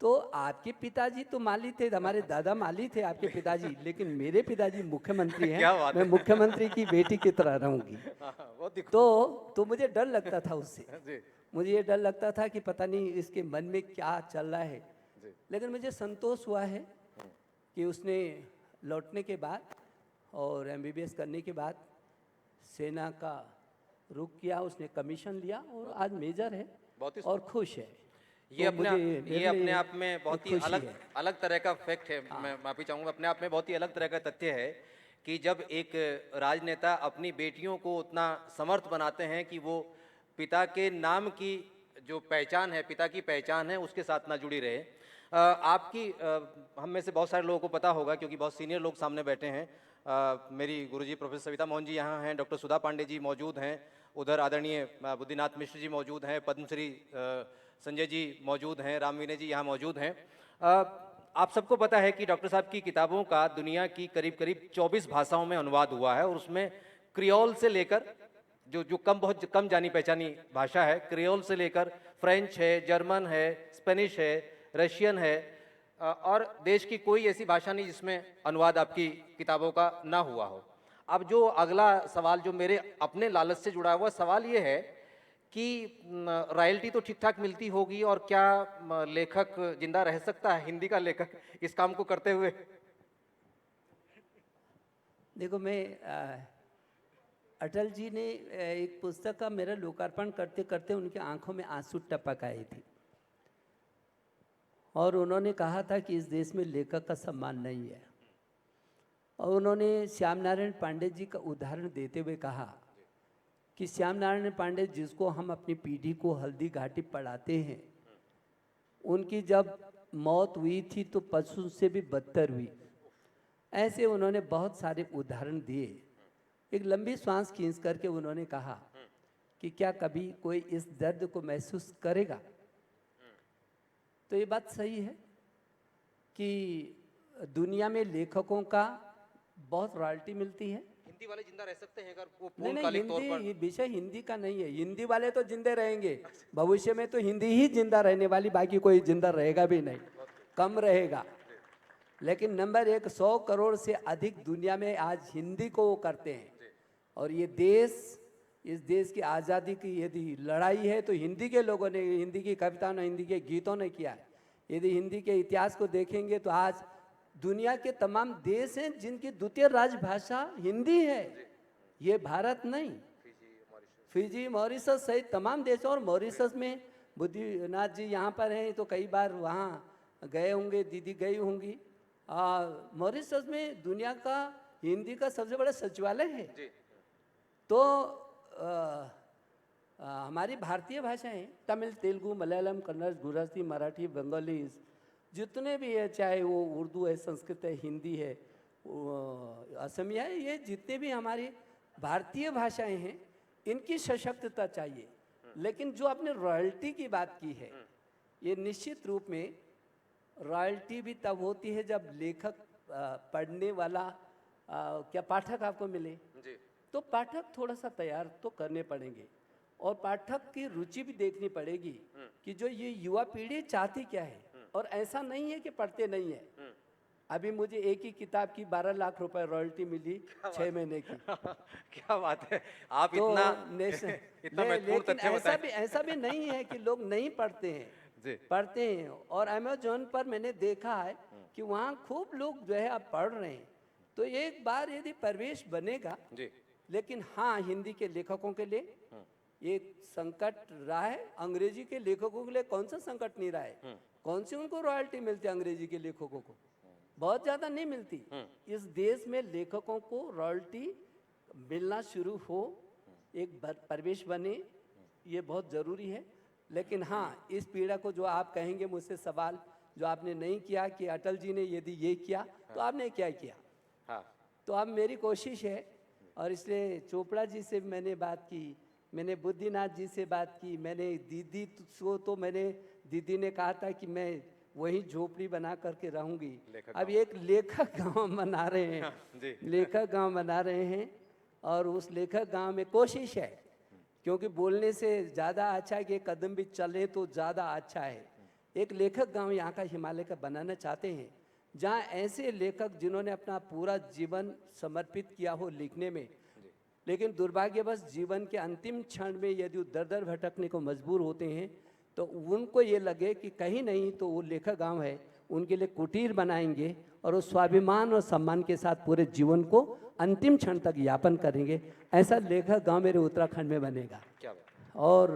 तो आपके पिताजी तो माली थे, हमारे दादा माली थे आपके पिताजी, लेकिन मेरे पिताजी मुख्यमंत्री हैं। क्या बात मैं है। मुख्यमंत्री की बेटी की तरह रहूंगी। बहुत ही तो मुझे डर लगता था उससे। जी मुझे ये डर लगता था कि पता नहीं इसके मन में क्या चल रहा है। जी लेकिन मुझे संतोष हुआ है कि उसने लौटने के बाद और एमबीबीएस करने के बाद सेना का रुख किया, उसने कमीशन लिया और आज मेजर है बहुत ही और खुश है। ये तो मुझे ये मेरे अपने लिए आप में बहुत एक ही खुशी अलग है। अलग तरह का फैक्ट है। मैं माफी चाहूँगा, अपने आप में बहुत ही अलग तरह का तथ्य है कि जब एक राजनेता अपनी बेटियों को उतना समर्थ बनाते हैं कि वो पिता के नाम की जो पहचान है, पिता की पहचान है, उसके साथ ना जुड़ी रहे। आपकी हम में से बहुत सारे लोगों को पता होगा क्योंकि बहुत सीनियर लोग सामने बैठे हैं। मेरी गुरुजी प्रोफेसर सविता मोहन जी यहाँ हैं, डॉक्टर सुधा पांडे जी मौजूद हैं, उधर आदरणीय बुद्धिनाथ मिश्र जी मौजूद हैं, पद्मश्री संजय जी मौजूद हैं, राम विनय जी यहाँ मौजूद हैं। आप सबको पता है कि डॉक्टर साहब की किताबों का दुनिया की करीब करीब 24 भाषाओं में अनुवाद हुआ है और उसमें क्रियोल से लेकर जो बहुत कम जानी पहचानी भाषा है, क्रियोल से लेकर फ्रेंच है, जर्मन है, स्पेनिश है, रशियन है, और देश की कोई ऐसी भाषा नहीं जिसमें अनुवाद आपकी किताबों का ना हुआ हो। अब जो अगला सवाल जो मेरे अपने लालच से जुड़ा हुआ सवाल ये है कि रॉयल्टी तो ठीक ठाक मिलती होगी, और क्या लेखक जिंदा रह सकता है, हिंदी का लेखक, इस काम को करते हुए? देखो, मैं अटल जी ने एक पुस्तक का मेरा लोकार्पण करते करते उनकी आंखों में आंसू टपक आए थे और उन्होंने कहा था कि इस देश में लेखक का सम्मान नहीं है। और उन्होंने श्याम नारायण पांडे जी का उदाहरण देते हुए कहा कि श्याम नारायण पांडे जिसको हम अपनी पीढ़ी को हल्दी घाटी पढ़ाते हैं, उनकी जब मौत हुई थी तो पशु से भी बदतर हुई। ऐसे उन्होंने बहुत सारे उदाहरण दिए। एक लंबी सांस खींच करके उन्होंने कहा कि क्या कभी कोई इस दर्द को महसूस करेगा? तो ये बात सही है कि दुनिया में लेखकों का बहुत रॉयल्टी मिलती है। हिंदी वाले जिंदा रह सकते हैं अगर वो नहीं, पूर्णकालिक तौर पर? ये विषय हिंदी का नहीं है। हिंदी वाले तो जिंदे रहेंगे, भविष्य में तो हिंदी ही जिंदा रहने वाली, बाकी कोई जिंदा रहेगा भी नहीं, कम रहेगा। लेकिन नंबर एक, 100 करोड़ से अधिक दुनिया में आज हिंदी को वो करते हैं। और ये देश, इस देश की आज़ादी की यदि लड़ाई है तो हिंदी के लोगों ने, हिंदी की कविताओं ने, हिंदी के गीतों ने किया है। यदि हिंदी के इतिहास को देखेंगे तो आज दुनिया के तमाम देश हैं जिनकी द्वितीय राजभाषा हिंदी है। ये भारत नहीं, फिजी, मॉरिशस सहित तमाम देशों, और मॉरिशस में बुद्धिनाथ जी यहाँ पर हैं तो कई बार वहाँ गए होंगे, दीदी गई होंगी। मॉरिशस में दुनिया का हिंदी का सबसे बड़ा सचिवालय है। तो हमारी भारतीय भाषाएं तमिल, तेलुगु, मलयालम, कन्नड़, गुजराती, मराठी, बंगाली, जितने भी है, चाहे वो उर्दू है, संस्कृत है, हिंदी है, असमिया है, ये जितने भी हमारी भारतीय भाषाएं हैं, इनकी सशक्तता चाहिए। लेकिन जो आपने रॉयल्टी की बात की है, ये निश्चित रूप में रॉयल्टी भी तब होती है जब लेखक, पढ़ने वाला, क्या पाठक आपको मिले। तो पाठक थोड़ा सा तैयार तो करने पड़ेंगे और पाठक की रुचि भी देखनी पड़ेगी कि जो ये युवा पीढ़ी चाहती क्या है। और ऐसा नहीं है कि पढ़ते नहीं है। अभी मुझे एक ही किताब की 12 लाख रुपए रॉयल्टी मिली 6 महीने की। क्या बात है, आप तो इतना इतना महत्वपूर्ण लेकिन तथ्य बताएं। ऐसा भी नहीं है कि लोग नहीं पढ़ते हैं, जी। पढ़ते हैं। और अमेजोन पर मैंने देखा है कि वहाँ खूब लोग जो है अब पढ़ रहे हैं। तो एक बार यदि परिवेश बनेगा, जी। लेकिन हाँ, हिंदी के लेखकों के लिए एक संकट रहा है, अंग्रेजी के लेखकों के लिए कौन सा संकट नहीं रहा है। कौन सी उनको रॉयल्टी मिलती है अंग्रेजी के लेखकों को? बहुत ज़्यादा नहीं मिलती। इस देश में लेखकों को रॉयल्टी मिलना शुरू हो, एक परिवेश बने, ये बहुत ज़रूरी है। लेकिन हाँ, इस पीड़ा को जो आप कहेंगे मुझसे सवाल जो आपने नहीं किया कि अटल जी ने यदि ये किया तो आपने क्या किया। हाँ। तो अब मेरी कोशिश है, और इसलिए चोपड़ा जी से मैंने बात की, मैंने बुद्धिनाथ जी से बात की, मैंने दीदी को, तो मैंने, दीदी ने कहा था कि मैं वहीं झोपड़ी बना करके रहूंगी। लेखक अब एक लेखक गांव बना रहे हैं, जी। लेखक गांव बना रहे हैं, और उस लेखक गांव में कोशिश है, क्योंकि बोलने से ज़्यादा अच्छा है कि एक कदम भी चले तो ज़्यादा अच्छा है। एक लेखक गांव यहाँ का हिमालय का बनाना चाहते हैं, जहाँ ऐसे लेखक जिन्होंने अपना पूरा जीवन समर्पित किया हो लिखने में, लेकिन दुर्भाग्यवश जीवन के अंतिम क्षण में यदि वो दर दर भटकने को मजबूर होते हैं, तो उनको ये लगे कि कहीं नहीं तो वो लेखक गांव है, उनके लिए कुटीर बनाएंगे और वो स्वाभिमान और सम्मान के साथ पूरे जीवन को अंतिम क्षण तक यापन करेंगे। ऐसा लेखक गांव मेरे उत्तराखंड में बनेगा। क्या बात। और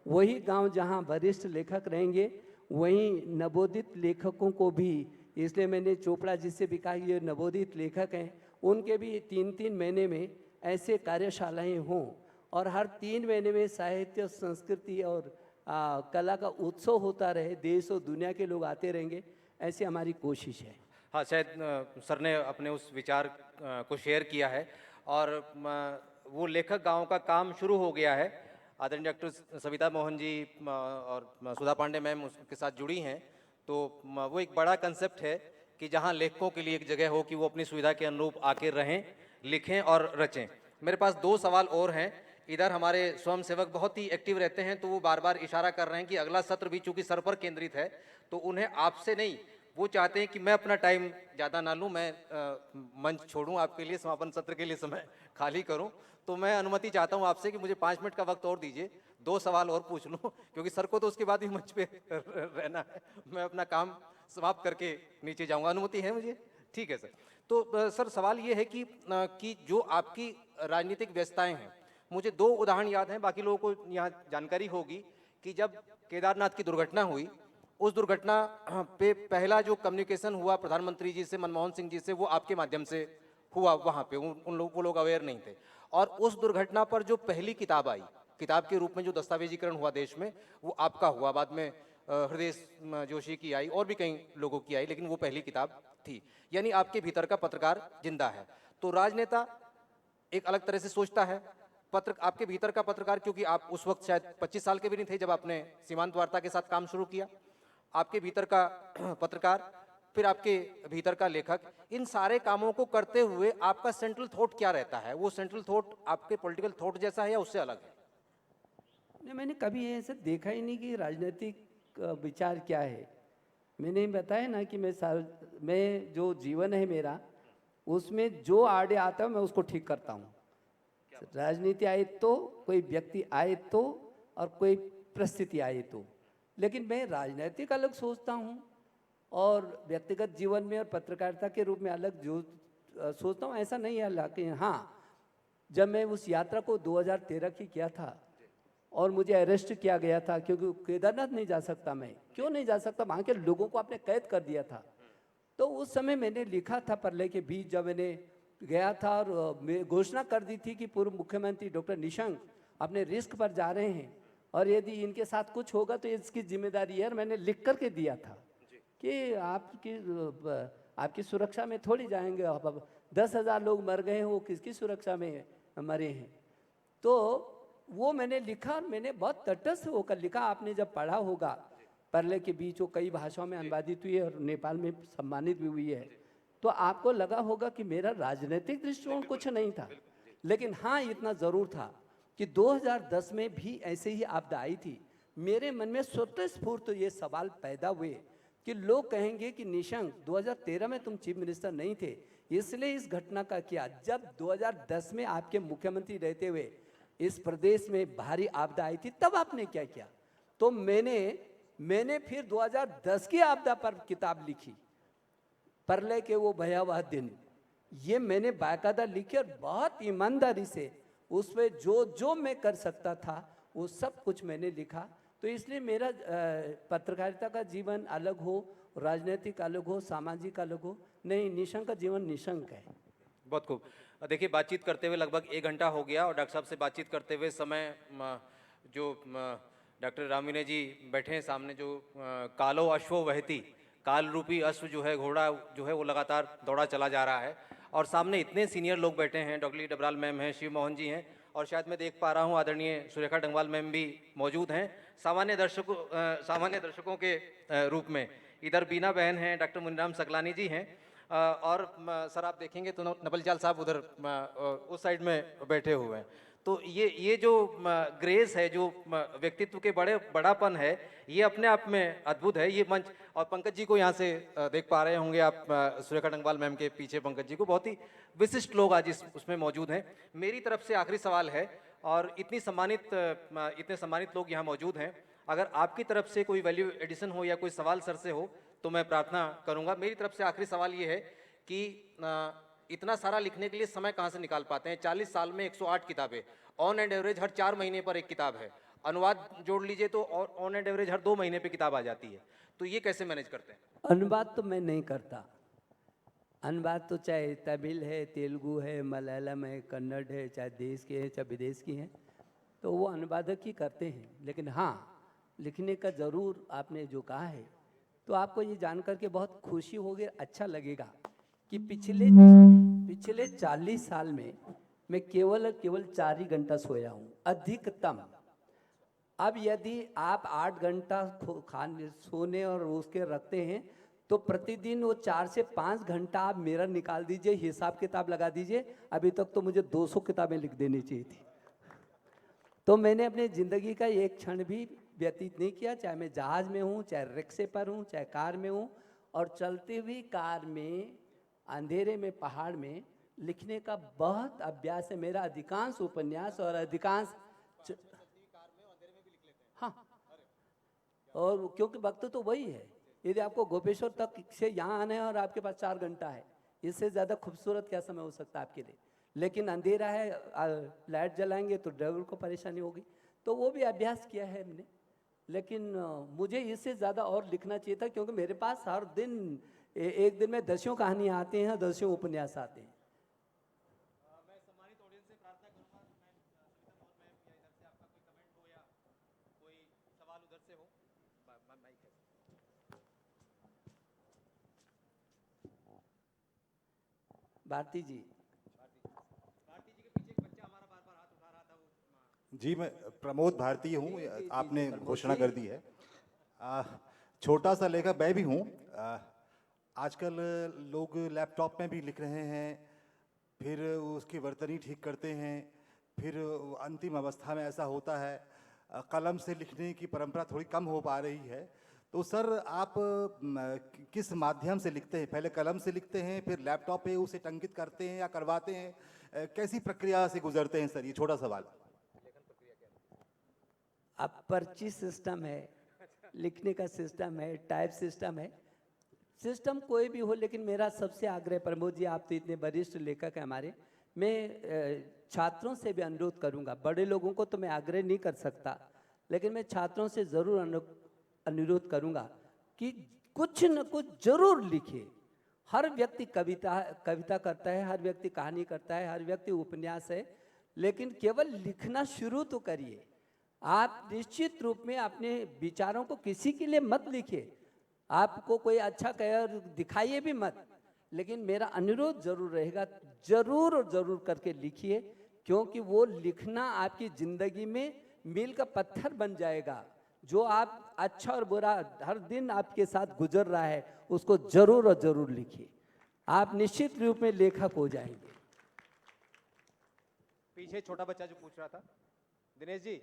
वही गांव जहां वरिष्ठ लेखक रहेंगे, वहीं नवोदित लेखकों को भी, इसलिए मैंने चोपड़ा जी से भी कहा ये नवोदित लेखक हैं, उनके भी 3-3 महीने में ऐसे कार्यशालाएं हों, और हर 3 महीने में साहित्य, संस्कृति और कला का उत्सव होता रहे, देश और दुनिया के लोग आते रहेंगे, ऐसी हमारी कोशिश है। हाँ, शायद सर ने अपने उस विचार को शेयर किया है, और वो लेखक गांव का काम शुरू हो गया है। आदरणीय डॉक्टर सविता मोहन जी और सुधा पांडे मैम उसके साथ जुड़ी हैं, तो वो एक बड़ा कंसेप्ट है कि जहां लेखकों के लिए एक जगह हो कि वो अपनी सुविधा के अनुरूप आके रहें, लिखें और रचें। मेरे पास 2 सवाल और हैं। इधर हमारे स्वयंसेवक बहुत ही एक्टिव रहते हैं, तो वो बार बार इशारा कर रहे हैं कि अगला सत्र भी चूंकि सर पर केंद्रित है, तो उन्हें आपसे नहीं, वो चाहते हैं कि मैं अपना टाइम ज़्यादा ना लूँ, मैं मंच छोड़ूं आपके लिए, समापन सत्र के लिए समय खाली करूं। तो मैं अनुमति चाहता हूं आपसे कि मुझे 5 मिनट का वक्त और दीजिए, 2 सवाल और पूछ लूं, क्योंकि सर को तो उसके बाद ही मंच पे रहना है। मैं अपना काम समाप्त करके नीचे जाऊंगा। अनुमति है मुझे? ठीक है सर। तो सर सवाल ये है कि जो आपकी राजनीतिक व्यस्तताएं हैं, मुझे 2 उदाहरण याद हैं, बाकी लोगों को यहाँ जानकारी होगी कि जब केदारनाथ की दुर्घटना हुई, उस दुर्घटना पे पहला जो कम्युनिकेशन हुआ प्रधानमंत्री जी से, मनमोहन सिंह जी से, वो आपके माध्यम से हुआ। वहाँ पे वो लोग अवेयर नहीं थे, और उस दुर्घटना पर जो पहली किताब आई, किताब के रूप में जो दस्तावेजीकरण हुआ देश में, वो आपका हुआ। बाद में हृदय जोशी की आई और भी कई लोगों की आई, लेकिन वो पहली किताब थी। यानी आपके भीतर का पत्रकार जिंदा है। तो राजनेता एक अलग तरह से सोचता है, आपके भीतर का पत्रकार, क्योंकि आप उस वक्त शायद 25 साल के भी नहीं थे जब आपने सीमांत वार्ता के साथ काम शुरू किया, आपके भीतर का पत्रकार, फिर आपके भीतर का लेखक, इन सारे कामों को करते हुए आपका सेंट्रल थॉट क्या रहता है? वो सेंट्रल थॉट आपके पॉलिटिकल थॉट जैसा है या उससे अलग है? नहीं, मैंने कभी ऐसे देखा ही नहीं कि राजनीतिक विचार क्या है। मैंने बताया ना कि मैं जो जीवन है मेरा, उसमें जो आड़े आता है मैं उसको ठीक करता हूँ। राजनीति आए तो, कोई व्यक्ति आए तो, और कोई परिस्थिति आए तो, लेकिन मैं राजनीतिक अलग सोचता हूँ और व्यक्तिगत जीवन में और पत्रकारिता के रूप में अलग जो सोचता हूँ, ऐसा नहीं है। लेकिन हाँ, जब मैं उस यात्रा को 2013 की किया था और मुझे अरेस्ट किया गया था, क्योंकि केदारनाथ नहीं जा सकता, मैं क्यों नहीं जा सकता, वहाँ के लोगों को आपने कैद कर दिया था। तो उस समय मैंने लिखा था प्रलय के बीच, जब मैंने गया था और घोषणा कर दी थी कि पूर्व मुख्यमंत्री डॉक्टर निशंक अपने रिस्क पर जा रहे हैं, और यदि इनके साथ कुछ होगा तो इसकी जिम्मेदारी है। और मैंने लिख करके दिया था कि आपकी सुरक्षा में थोड़ी जाएंगे। अब 10,000 लोग मर गए हैं, वो किसकी सुरक्षा में मरे हैं? तो वो मैंने लिखा, और मैंने बहुत तटस्थ होकर लिखा। आपने जब पढ़ा होगा, प्रलय के बीच वो कई भाषाओं में अनुवादित हुई है और नेपाल में सम्मानित भी हुई है, तो आपको लगा होगा कि मेरा राजनीतिक दृष्टिकोण कुछ नहीं था। लेकिन हाँ, इतना ज़रूर था कि 2010 में भी ऐसे ही आपदा आई थी। मेरे मन में स्वतः स्फूर्त ये सवाल पैदा हुए कि लोग कहेंगे कि निशंक 2013 में तुम चीफ मिनिस्टर नहीं थे, इसलिए इस घटना का किया। जब 2010 में आपके मुख्यमंत्री रहते हुए इस प्रदेश में भारी आपदा आई थी, तब आपने क्या किया? तो मैंने फिर 2010 की आपदा पर किताब लिखी, प्रलय के वो भयावह दिन। ये मैंने बाकायदा लिखी और बहुत ईमानदारी से उस पर जो मैं कर सकता था वो सब कुछ मैंने लिखा। तो इसलिए मेरा पत्रकारिता का जीवन अलग हो, राजनीतिक अलग हो, सामाजिक अलग हो नहीं, निशंक का जीवन निशंक है। बहुत खूब। देखिए, बातचीत करते हुए लगभग 1 घंटा हो गया, और डॉक्टर साहब से बातचीत करते हुए समय जो डॉक्टर राम विनय जी बैठे हैं सामने, जो कालो अश्वो वहती, काल रूपी अश्व जो है, घोड़ा जो है, वो लगातार दौड़ा चला जा रहा है, और सामने इतने सीनियर लोग बैठे हैं। डॉक्टर डबराल मैम हैं, शिव मोहन जी हैं, और शायद मैं देख पा रहा हूँ आदरणीय सुरेखा डंगवाल मैम भी मौजूद हैं। सामान्य दर्शकों के रूप में इधर बीना बहन हैं, डॉक्टर मुनीराम सकलानी जी हैं, और सर आप देखेंगे तो नवल साहब उधर उस साइड में बैठे हुए हैं। तो ये जो ग्रेस है, जो व्यक्तित्व के बड़ापन है, ये अपने आप में अद्भुत है ये मंच। और पंकज जी को यहाँ से देख पा रहे होंगे आप, सुरेखा डंगवाल मैम के पीछे पंकज जी को, बहुत ही विशिष्ट लोग आज उसमें मौजूद हैं। मेरी तरफ से आखिरी सवाल है, और इतने सम्मानित लोग यहाँ मौजूद हैं, अगर आपकी तरफ से कोई वैल्यू एडिशन हो या कोई सवाल सर से हो तो मैं प्रार्थना करूंगा। मेरी तरफ से आखिरी सवाल ये है कि इतना सारा लिखने के लिए समय कहाँ से निकाल पाते हैं? 40 साल में 108 किताबें, ऑन एंड एवरेज हर 4 महीने पर एक किताब है, अनुवाद जोड़ लीजिए तो ऑन एंड एवरेज हर 2 महीने पे किताब आ जाती है, तो ये कैसे मैनेज करते हैं? अनुवाद तो मैं नहीं करता। अनुवाद तो चाहे तमिल है, तेलुगु है, मलयालम है, कन्नड़ है, चाहे देश के हैं चाहे विदेश की हैं, तो वो अनुवादक ही करते हैं। लेकिन हाँ, लिखने का ज़रूर आपने जो कहा है, तो आपको ये जानकर के बहुत खुशी होगी, अच्छा लगेगा कि पिछले 40 साल में मैं केवल 4 ही घंटा सोया हूँ अधिकतम। अब यदि आप 8 घंटा खाने सोने और उसके रखते हैं तो प्रतिदिन वो 4 से 5 घंटा आप मेरा निकाल दीजिए, हिसाब किताब लगा दीजिए। अभी तक तो मुझे 200 किताबें लिख देनी चाहिए थी। तो मैंने अपनी ज़िंदगी का एक क्षण भी व्यतीत नहीं किया, चाहे मैं जहाज़ में हूँ, चाहे रिक्शे पर हूँ, चाहे कार में हूँ। और चलती हुई कार में, अंधेरे में, पहाड़ में लिखने का बहुत अभ्यास है मेरा। अधिकांश उपन्यास और अधिकांश हाँ, और क्योंकि वक्त तो वही है। यदि आपको गोपेश्वर तक से यहाँ आना है और आपके पास 4 घंटा है, इससे ज़्यादा खूबसूरत क्या समय हो सकता है आपके लिए? लेकिन अंधेरा है, लाइट जलाएंगे तो ड्राइवर को परेशानी होगी, तो वो भी अभ्यास किया है मैंने। लेकिन मुझे इससे ज़्यादा और लिखना चाहिए था, क्योंकि मेरे पास हर दिन एक दिन में 10 कहानियाँ आती हैं, 10 उपन्यास आते हैं। मैं सम्मानित ऑडियंस से प्रार्थना करूंगा, मैं सविता मौर्य मैम या इधर से आपका कोई कमेंट हो या कोई सवाल उधर से हो। माइक है। भारती जी के पीछे एक बच्चा हमारा बार बार हाथ उठा रहा था, वो जी, मैं प्रमोद भारती हूँ। जी, आपने प्रमोद घोषणा जी। कर दी है। छोटा सा लेखक मैं भी हूँ। आजकल लोग लैपटॉप में भी लिख रहे हैं, फिर उसकी वर्तनी ठीक करते हैं, फिर अंतिम अवस्था में ऐसा होता है कलम से लिखने की परंपरा थोड़ी कम हो पा रही है। तो सर, आप किस माध्यम से लिखते हैं? पहले कलम से लिखते हैं, फिर लैपटॉप पे उसे टंकित करते हैं या करवाते हैं? कैसी प्रक्रिया से गुजरते हैं सर? ये छोटा सवाल। अब पर्ची सिस्टम है, लिखने का सिस्टम है, टाइप सिस्टम है। सिस्टम कोई भी हो, लेकिन मेरा सबसे आग्रह, प्रमोद जी आप तो इतने वरिष्ठ लेखक हैं हमारे, मैं छात्रों से भी अनुरोध करूंगा। बड़े लोगों को तो मैं आग्रह नहीं कर सकता, लेकिन मैं छात्रों से ज़रूर अनुरोध करूंगा कि कुछ न कुछ जरूर लिखिए। हर व्यक्ति कविता करता है, हर व्यक्ति कहानी करता है, हर व्यक्ति उपन्यास है, लेकिन केवल लिखना शुरू तो करिए। आप निश्चित रूप में अपने विचारों को किसी के लिए मत लिखिए, आपको कोई अच्छा कहे और दिखाइए भी मत, लेकिन मेरा अनुरोध जरूर रहेगा, जरूर और जरूर करके लिखिए, क्योंकि वो लिखना आपकी ज़िंदगी में मील का पत्थर बन जाएगा। जो आप अच्छा और बुरा हर दिन आपके साथ गुजर रहा है, उसको जरूर और जरूर लिखिए, आप निश्चित रूप में लेखक हो जाएंगे। पीछे छोटा बच्चा जो पूछ रहा था, दिनेश जी,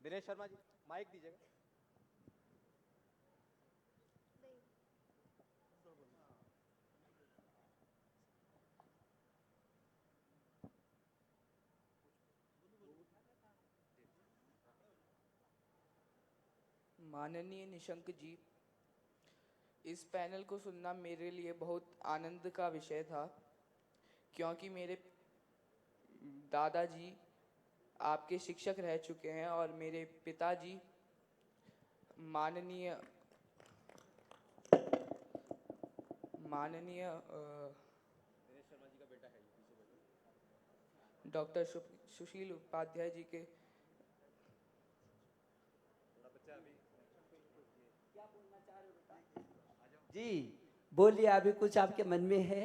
दिनेश शर्मा जी, माइक दीजिएगा। माननीय निशंक जी, इस पैनल को सुनना मेरे लिए बहुत आनंद का विषय था, क्योंकि मेरे दादाजी आपके शिक्षक रह चुके हैं और मेरे पिताजी माननीय डॉक्टर सुशील उपाध्याय जी के जी बोलिए, अभी कुछ आपके मन में है?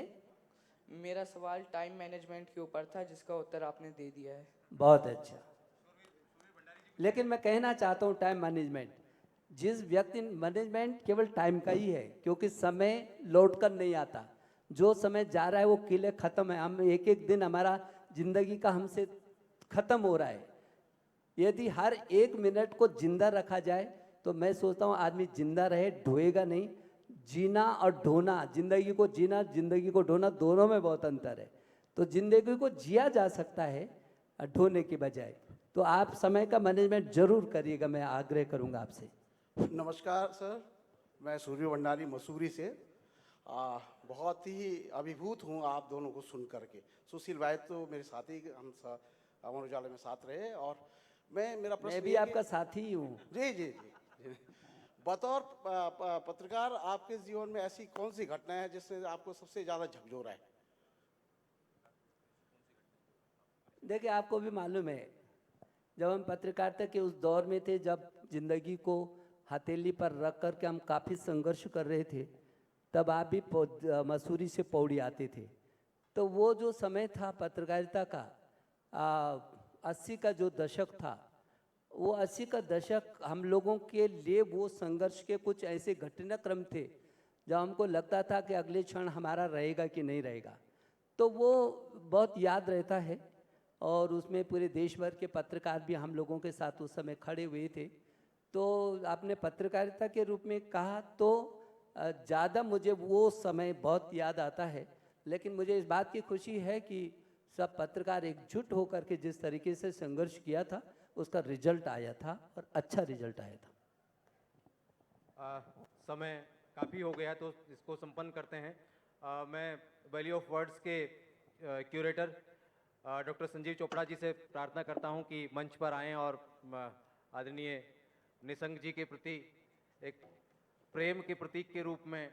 मेरा सवाल टाइम मैनेजमेंट के ऊपर था, जिसका उत्तर आपने दे दिया है। बहुत अच्छा। लेकिन मैं कहना चाहता हूँ टाइम मैनेजमेंट, जिस व्यक्ति मैनेजमेंट केवल टाइम का ही है, क्योंकि समय लौट कर नहीं आता। जो समय जा रहा है वो किले ख़त्म है, हम एक एक दिन हमारा जिंदगी का हमसे ख़त्म हो रहा है। यदि हर एक मिनट को जिंदा रखा जाए तो मैं सोचता हूँ आदमी जिंदा रहे, ढोएगा नहीं। जीना और ढोना, जिंदगी को जीना जिंदगी को ढोना दोनों में बहुत अंतर है। तो जिंदगी को जिया जा सकता है ढोने की बजाय। तो आप समय का मैनेजमेंट जरूर करिएगा, मैं आग्रह करूंगा आपसे। नमस्कार सर, मैं सूर्य भंडारी मसूरी से। बहुत ही अभिभूत हूँ आप दोनों को सुन करके। सुशील भाई तो मेरे साथी, हम अमर उजाला में साथ रहे, और मेरा प्रश्न मैं भी ये आपका कि- साथी ही हूँ। जी जी जी। बतौर पत्रकार आपके जीवन में ऐसी कौन सी घटना है जिससे आपको सबसे ज़्यादा झकझोरा है? देखिए, आपको भी मालूम है, जब हम पत्रकारिता के उस दौर में थे जब जिंदगी को हथेली पर रख कर के हम काफ़ी संघर्ष कर रहे थे, तब आप भी मसूरी से पौड़ी आते थे। तो वो जो समय था पत्रकारिता का, 80 का जो दशक था, वो 80 का दशक हम लोगों के लिए वो संघर्ष के कुछ ऐसे घटनाक्रम थे जब हमको लगता था कि अगले क्षण हमारा रहेगा कि नहीं रहेगा। तो वो बहुत याद रहता है, और उसमें पूरे देश भर के पत्रकार भी हम लोगों के साथ उस समय खड़े हुए थे। तो आपने पत्रकारिता के रूप में कहा तो ज़्यादा मुझे वो समय बहुत याद आता है। लेकिन मुझे इस बात की खुशी है कि सब पत्रकार एकजुट होकर के जिस तरीके से संघर्ष किया था उसका रिजल्ट आया था, और अच्छा रिजल्ट आया था। समय काफ़ी हो गया तो इसको संपन्न करते हैं। मैं वैली ऑफ वर्ड्स के क्यूरेटर डॉक्टर संजीव चोपड़ा जी से प्रार्थना करता हूं कि मंच पर आएं और आदरणीय निसंग जी के प्रति एक प्रेम के प्रतीक के रूप में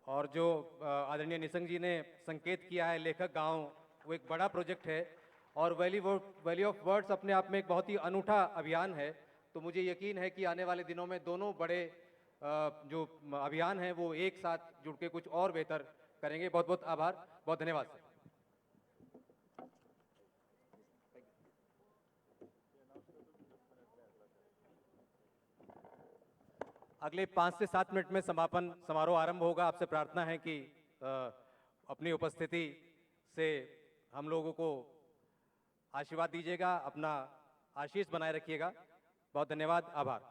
और जो आदरणीय निसंग जी ने संकेत किया है लेखक गांव, वो एक बड़ा प्रोजेक्ट है और वैली ऑफ वर्ड्स अपने आप में एक बहुत ही अनूठा अभियान है। तो मुझे यकीन है कि आने वाले दिनों में दोनों बड़े जो अभियान हैं वो एक साथ जुड़ के कुछ और बेहतर करेंगे। बहुत बहुत आभार, बहुत धन्यवाद सर। अगले 5 से 7 मिनट में समापन समारोह आरंभ होगा। आपसे प्रार्थना है कि अपनी उपस्थिति से हम लोगों को आशीर्वाद दीजिएगा, अपना आशीष बनाए रखिएगा। बहुत धन्यवाद, आभार।